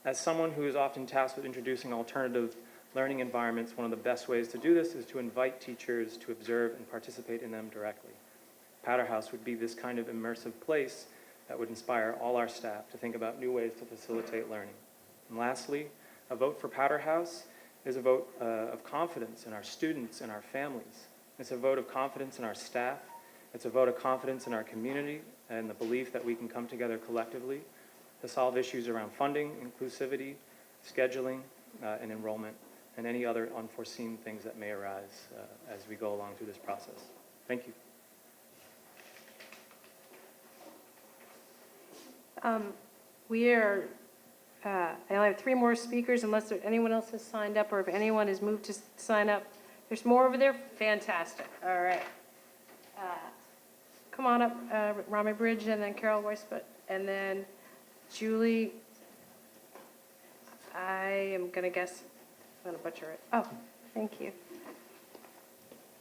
as someone who is often tasked with introducing alternative learning environments, one of the best ways to do this is to invite teachers to observe and participate in them directly. Powderhouse would be this kind of immersive place that would inspire all our staff to think about new ways to facilitate learning. And lastly, a vote for Powderhouse is a vote of confidence in our students and our families. It's a vote of confidence in our staff. It's a vote of confidence in our community and the belief that we can come together collectively to solve issues around funding, inclusivity, scheduling, and enrollment, and any other unforeseen things that may arise as we go along through this process. Thank you. We are, I only have 3 more speakers unless anyone else has signed up or if anyone has moved to sign up. There's more over there? Fantastic. All right. Come on up, Rami Bridge and then Carol Weisbutt. And then Julie, I am going to guess, I'm going to butcher it. Oh, thank you.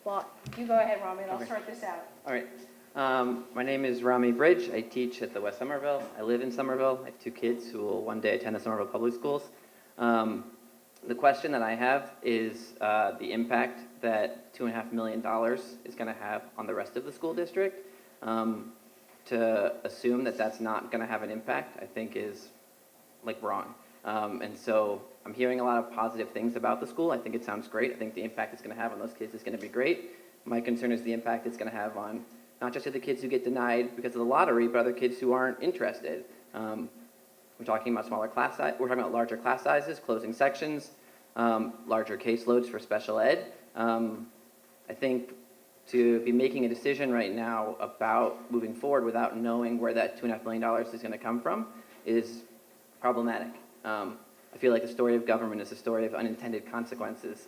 Well, you go ahead, Rami, and I'll sort this out. All right. My name is Rami Bridge. I teach at the West Somerville. I live in Somerville. I have 2 kids who will one day attend the Somerville Public Schools. The question that I have is the impact that $2.5 million is going to have on the rest of the school district. To assume that that's not going to have an impact, I think is wrong. And so I'm hearing a lot of positive things about the school. I think it sounds great. I think the impact it's going to have on those kids is going to be great. My concern is the impact it's going to have on not just the kids who get denied because of the lottery, but other kids who aren't interested. We're talking about smaller class size. We're talking about larger class sizes, closing sections, larger caseloads for special ed. I think to be making a decision right now about moving forward without knowing where that $2.5 million is going to come from is problematic. I feel like the story of government is a story of unintended consequences.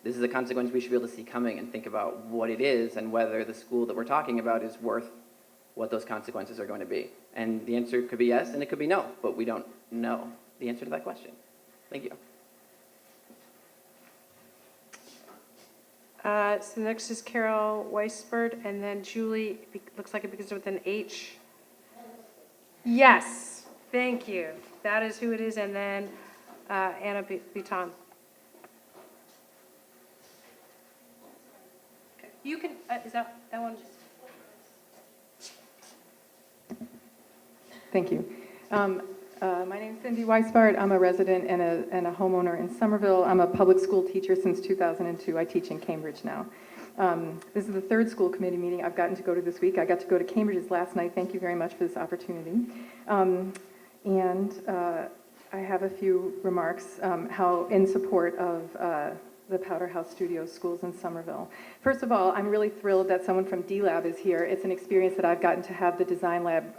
This is a consequence we should be able to see coming and think about what it is and whether the school that we're talking about is worth what those consequences are going to be. And the answer could be yes and it could be no, but we don't know the answer to that question. Thank you. So next is Carol Weisberg, and then Julie, looks like it begins with an H. Yes, thank you. That is who it is, and then Anna Biton. You can, is that one? Thank you. My name is Cindy Weisbart. I'm a resident and a homeowner in Somerville. I'm a public school teacher since 2002. I teach in Cambridge now. This is the 3rd school committee meeting I've gotten to go to this week. I got to go to Cambridge's last night. Thank you very much for this opportunity. I have a few remarks how in support of the Powderhouse Studios schools in Somerville. First of all, I'm really thrilled that someone from D-Lab is here. It's an experience that I've gotten to have the design lab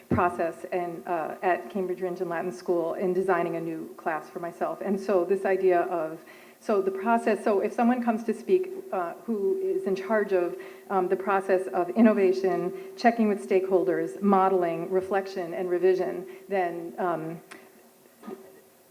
process and at Cambridge Rindge and Latin School in designing a new class for myself. And so this idea of, so the process, so if someone comes to speak who is in charge of the process of innovation, checking with stakeholders, modeling, reflection, and revision, then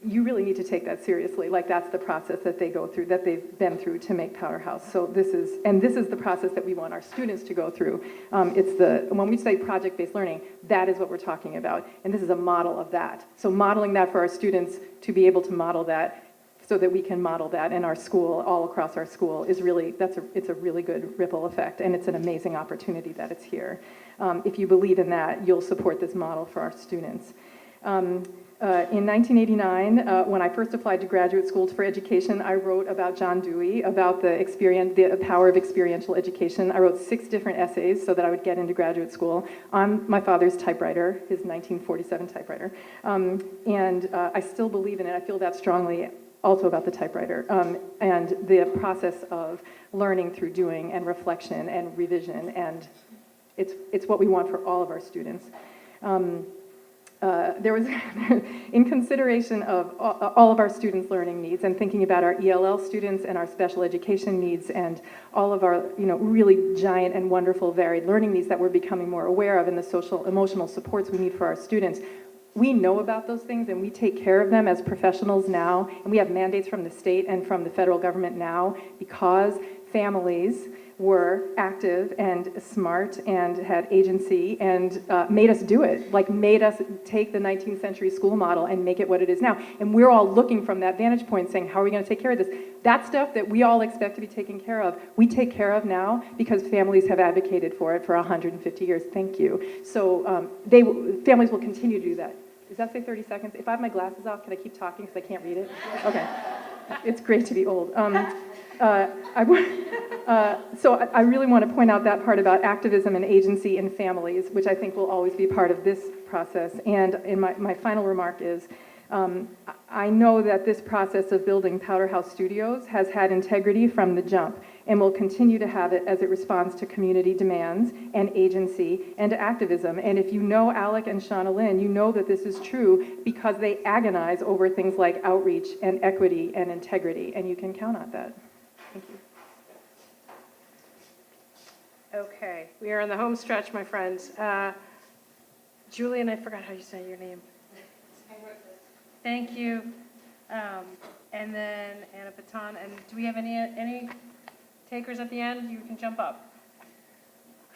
you really need to take that seriously. Like that's the process that they go through, that they've been through to make Powderhouse. So this is the process that we want our students to go through. When we say project-based learning, that is what we're talking about. And this is a model of that. So modeling that for our students to be able to model that so that we can model that in our school, all across our school, is really, it's a really good ripple effect. And it's an amazing opportunity that it's here. If you believe in that, you'll support this model for our students. In 1989, when I first applied to graduate school for education, I wrote about John Dewey, about the power of experiential education. I wrote 6 different essays so that I would get into graduate school on my father's typewriter, his 1947 typewriter. I still believe in it. I feel that strongly also about the typewriter and the process of learning through doing and reflection and revision. And it's what we want for all of our students. There was, in consideration of all of our students' learning needs and thinking about our ELL students and our special education needs and all of our, really giant and wonderful varied learning needs that we're becoming more aware of and the social, emotional supports we need for our students, we know about those things and we take care of them as professionals now, and we have mandates from the state and from the federal government now because families were active and smart and had agency and made us do it, made us take the 19th century school model and make it what it is now. And we're all looking from that vantage point saying, how are we going to take care of this? That stuff that we all expect to be taken care of, we take care of now because families have advocated for it for 150 years. Thank you. So families will continue to do that. Does that say 30 seconds? If I have my glasses off, can I keep talking because I can't read it? Okay. It's great to be old. So I really want to point out that part about activism and agency in families, which I think will always be part of this process. And in my final remark is, I know that this process of building Powderhouse Studios has had integrity from the jump and will continue to have it as it responds to community demands and agency and activism. And if you know Alec and Shauna Lynn, you know that this is true because they agonize over things like outreach and equity and integrity, and you can count on that. Thank you. Okay, we are on the home stretch, my friends. Julian, I forgot how you say your name. Thank you. And then Anna Baton. And do we have any takers at the end? You can jump up.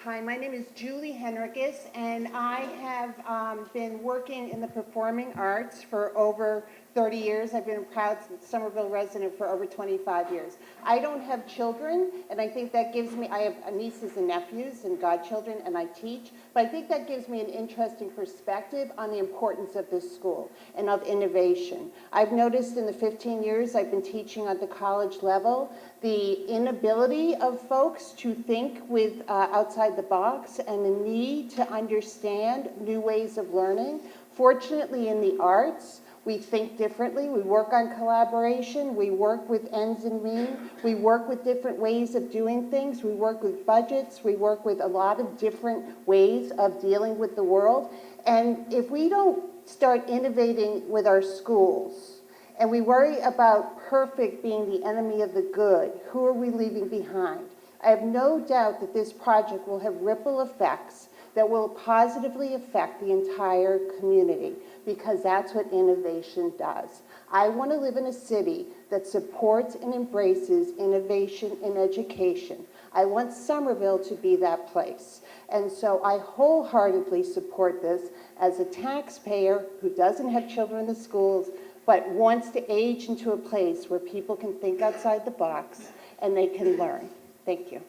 Hi, my name is Julie Henriques, and I have been working in the performing arts for over 30 years. I've been a proud Somerville resident for over 25 years. I don't have children, and I think that gives me, I have nieces and nephews and godchildren, and I teach, but I think that gives me an interesting perspective on the importance of this school and of innovation. I've noticed in the 15 years I've been teaching at the college level, the inability of folks to think with outside the box and the need to understand new ways of learning. Fortunately, in the arts, we think differently. We work on collaboration. We work with ends and means. We work with different ways of doing things. We work with budgets. We work with a lot of different ways of dealing with the world. And if we don't start innovating with our schools, and we worry about perfect being the enemy of the good, who are we leaving behind? I have no doubt that this project will have ripple effects that will positively affect the entire community, because that's what innovation does. I want to live in a city that supports and embraces innovation in education. I want Somerville to be that place. And so I wholeheartedly support this as a taxpayer who doesn't have children in the schools, but wants to age into a place where people can think outside the box and they can learn. Thank you.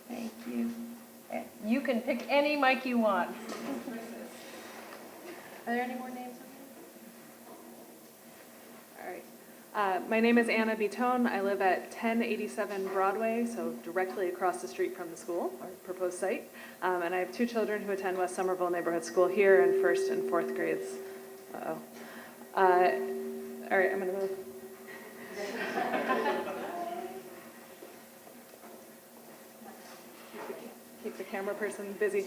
Thank you. You can pick any mic you want. Are there any more names? All right. My name is Anna Bitone. I live at 1087 Broadway, so directly across the street from the school, our proposed site. And I have two children who attend West Somerville Neighborhood School here in 1st and 4th grades. Uh-oh. All right, I'm going to move. Keep the camera person busy.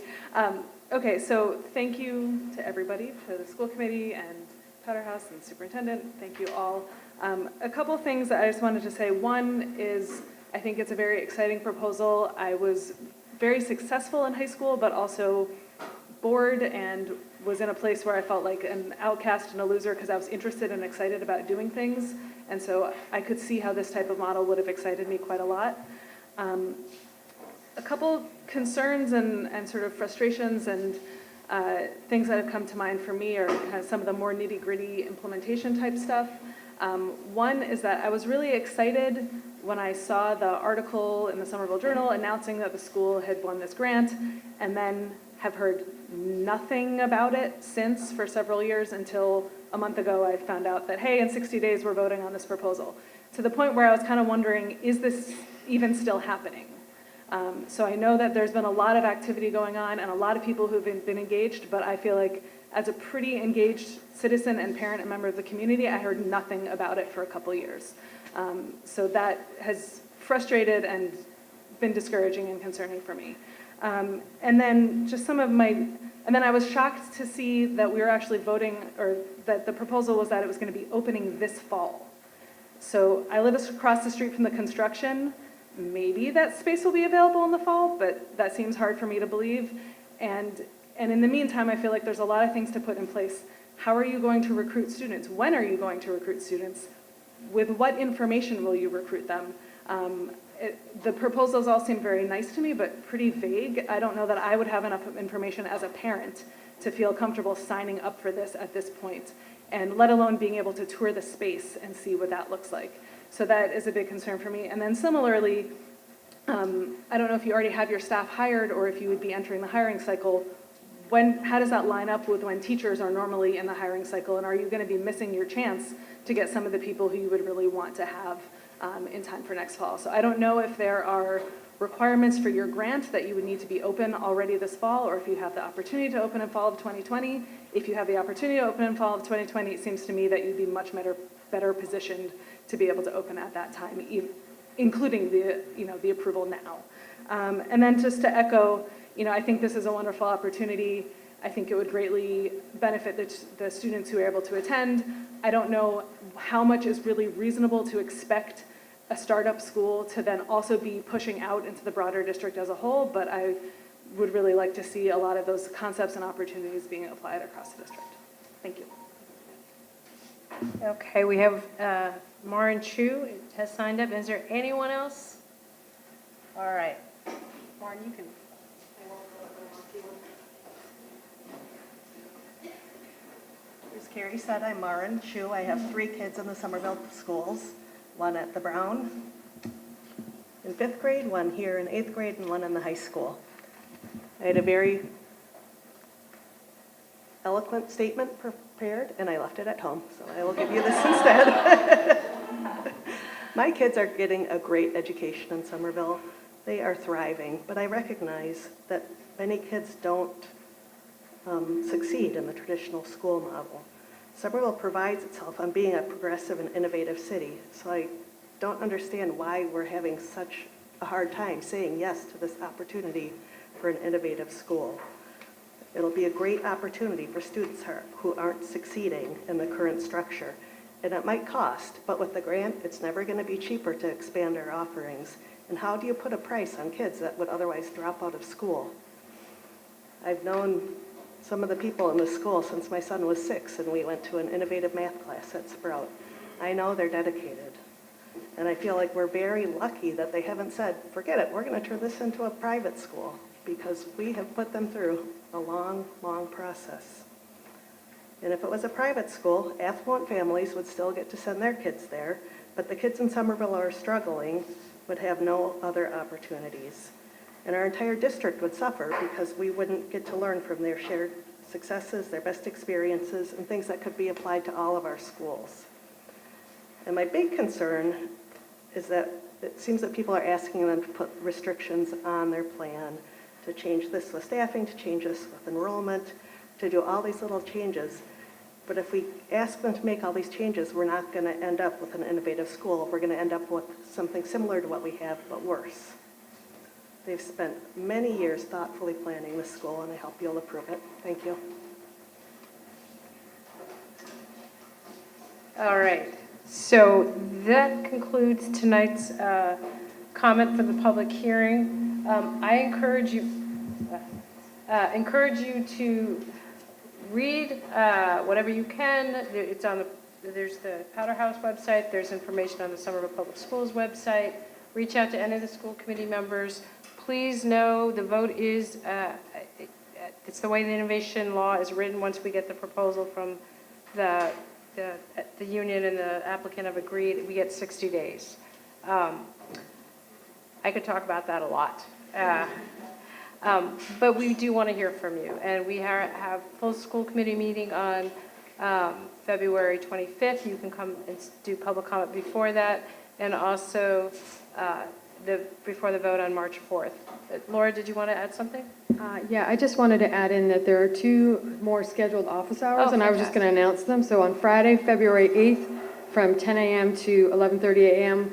Okay, so thank you to everybody, to the school committee and Powderhouse and superintendent. Thank you all. A couple things that I just wanted to say. One is I think it's a very exciting proposal. I was very successful in high school, but also bored and was in a place where I felt like an outcast and a loser because I was interested and excited about doing things. And so I could see how this type of model would have excited me quite a lot. A couple concerns and sort of frustrations and things that have come to mind for me are kind of some of the more nitty-gritty implementation type stuff. One is that I was really excited when I saw the article in the Somerville Journal announcing that the school had won this grant, and then have heard nothing about it since for several years until a month ago I found out that, hey, in 60 days we're voting on this proposal. To the point where I was kind of wondering, is this even still happening? So I know that there's been a lot of activity going on and a lot of people who've been engaged, but I feel like as a pretty engaged citizen and parent and member of the community, I heard nothing about it for a couple years. So that has frustrated and been discouraging and concerning for me. And then just some of my, and then I was shocked to see that we were actually voting, or that the proposal was that it was going to be opening this fall. So I live across the street from the construction. Maybe that space will be available in the fall, but that seems hard for me to believe. And in the meantime, I feel like there's a lot of things to put in place. How are you going to recruit students? When are you going to recruit students? With what information will you recruit them? The proposals all seem very nice to me, but pretty vague. I don't know that I would have enough information as a parent to feel comfortable signing up for this at this point, and let alone being able to tour the space and see what that looks like. So that is a big concern for me. And then similarly, I don't know if you already have your staff hired or if you would be entering the hiring cycle. How does that line up with when teachers are normally in the hiring cycle? And are you going to be missing your chance to get some of the people who you would really want to have in time for next fall? So I don't know if there are requirements for your grant that you would need to be open already this fall, or if you have the opportunity to open in fall of 2020. If you have the opportunity to open in fall of 2020, it seems to me that you'd be much better positioned to be able to open at that time, including the approval now. And then just to echo, I think this is a wonderful opportunity. I think it would greatly benefit the students who are able to attend. I don't know how much is really reasonable to expect a startup school to then also be pushing out into the broader district as a whole, but I would really like to see a lot of those concepts and opportunities being applied across the district. Thank you. Okay, we have Maureen Chu has signed up. Is there anyone else? All right. Maureen, you can. As Carrie said, I'm Maureen Chu. I have 3 kids in the Somerville schools, one at the Brown in 5th grade, one here in 8th grade, and one in the high school. I had a very eloquent statement prepared, and I left it at home, so I will give you this instead. My kids are getting a great education in Somerville. They are thriving, but I recognize that many kids don't succeed in the traditional school model. Somerville prides itself on being a progressive and innovative city, so I don't understand why we're having such a hard time saying yes to this opportunity for an innovative school. It'll be a great opportunity for students who aren't succeeding in the current structure. And it might cost, but with the grant, it's never going to be cheaper to expand our offerings. And how do you put a price on kids that would otherwise drop out of school? I've known some of the people in the school since my son was 6, and we went to an innovative math class at Sprout. I know they're dedicated. And I feel like we're very lucky that they haven't said, forget it, we're going to turn this into a private school, because we have put them through a long, long process. And if it was a private school, affluent families would still get to send their kids there, but the kids in Somerville who are struggling would have no other opportunities. And our entire district would suffer because we wouldn't get to learn from their shared successes, their best experiences, and things that could be applied to all of our schools. And my big concern is that it seems that people are asking them to put restrictions on their plan, to change this with staffing, to change this with enrollment, to do all these little changes. But if we ask them to make all these changes, we're not going to end up with an innovative school. We're going to end up with something similar to what we have, but worse. They've spent many years thoughtfully planning this school, and I hope you'll approve it. Thank you. All right. So that concludes tonight's comment for the public hearing. I encourage you to read whatever you can. It's on there's the Powderhouse website. There's information on the Somerville Public Schools website. Reach out to any of the school committee members. Please know the vote is, it's the way the innovation law is written. Once we get the proposal from the union and the applicant have agreed, we get 60 days. I could talk about that a lot. But we do want to hear from you. And we have full school committee meeting on February 25th. You can come and do public comment before that. And also before the vote on March 4th. Laura, did you want to add something? Yeah, I just wanted to add in that there are 2 more scheduled office hours, and I was just going to announce them. So on Friday, February 8th, from 10 a.m. to 11:30 a.m.,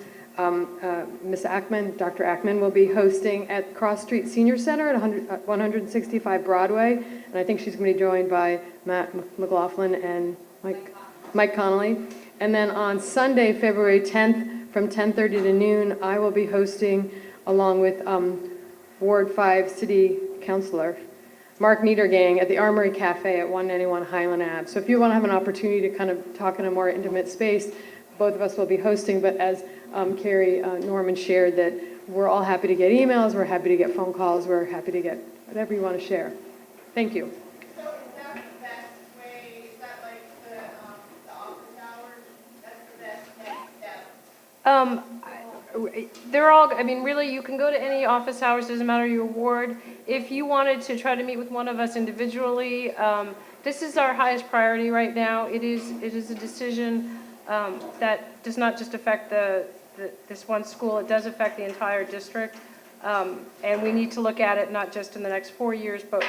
Ms. Ackman, Dr. Ackman, will be hosting at Cross Street Senior Center at 165 Broadway, and I think she's going to be joined by Matt McLaughlin and Mike Connolly. And then on Sunday, February 10th, from 10:30 to noon, I will be hosting, along with Ward 5 City Councilor Mark Niedergang, at the Armory Cafe at 191 Highland Ave. So if you want to have an opportunity to kind of talk in a more intimate space, both of us will be hosting, but as Carrie Norman shared, that we're all happy to get emails, we're happy to get phone calls, we're happy to get whatever you want to share. Thank you. So is that the best way, is that like the office hours? That's the best next step? They're all, I mean, really, you can go to any office hours, doesn't matter your ward. If you wanted to try to meet with one of us individually, this is our highest priority right now. It is a decision that does not just affect this one school, it does affect the entire district. And we need to look at it not just in the next 4 years, but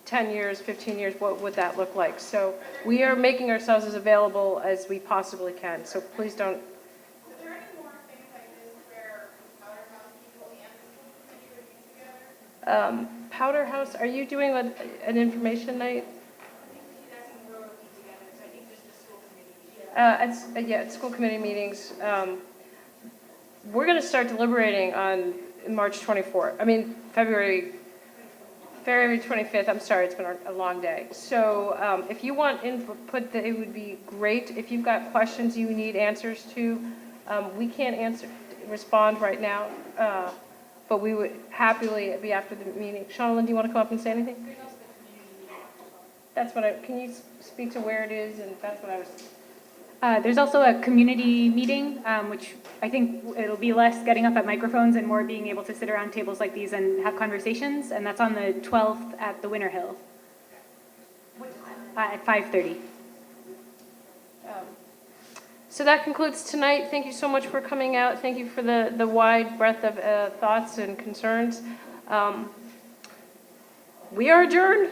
10 years, 15 years, what would that look like? So we are making ourselves as available as we possibly can, so please don't. Is there any more things like this where Powderhouse people and the school committee would get together? Powderhouse, are you doing an information night? At school committee meetings, we're going to start deliberating on March 24th. I mean, February 25th. I'm sorry, it's been a long day. So if you want input, it would be great. If you've got questions you need answers to, we can't respond right now, but we would happily be after the meeting. Shauna, do you want to come up and say anything? That's what can you speak to where it is? And that's what I was. There's also a community meeting, which I think it'll be less getting up at microphones and more being able to sit around tables like these and have conversations, and that's on the 12th at the Winter Hill. What time? At 5:30. So that concludes tonight. Thank you so much for coming out. Thank you for the wide breadth of thoughts and concerns. We are adjourned.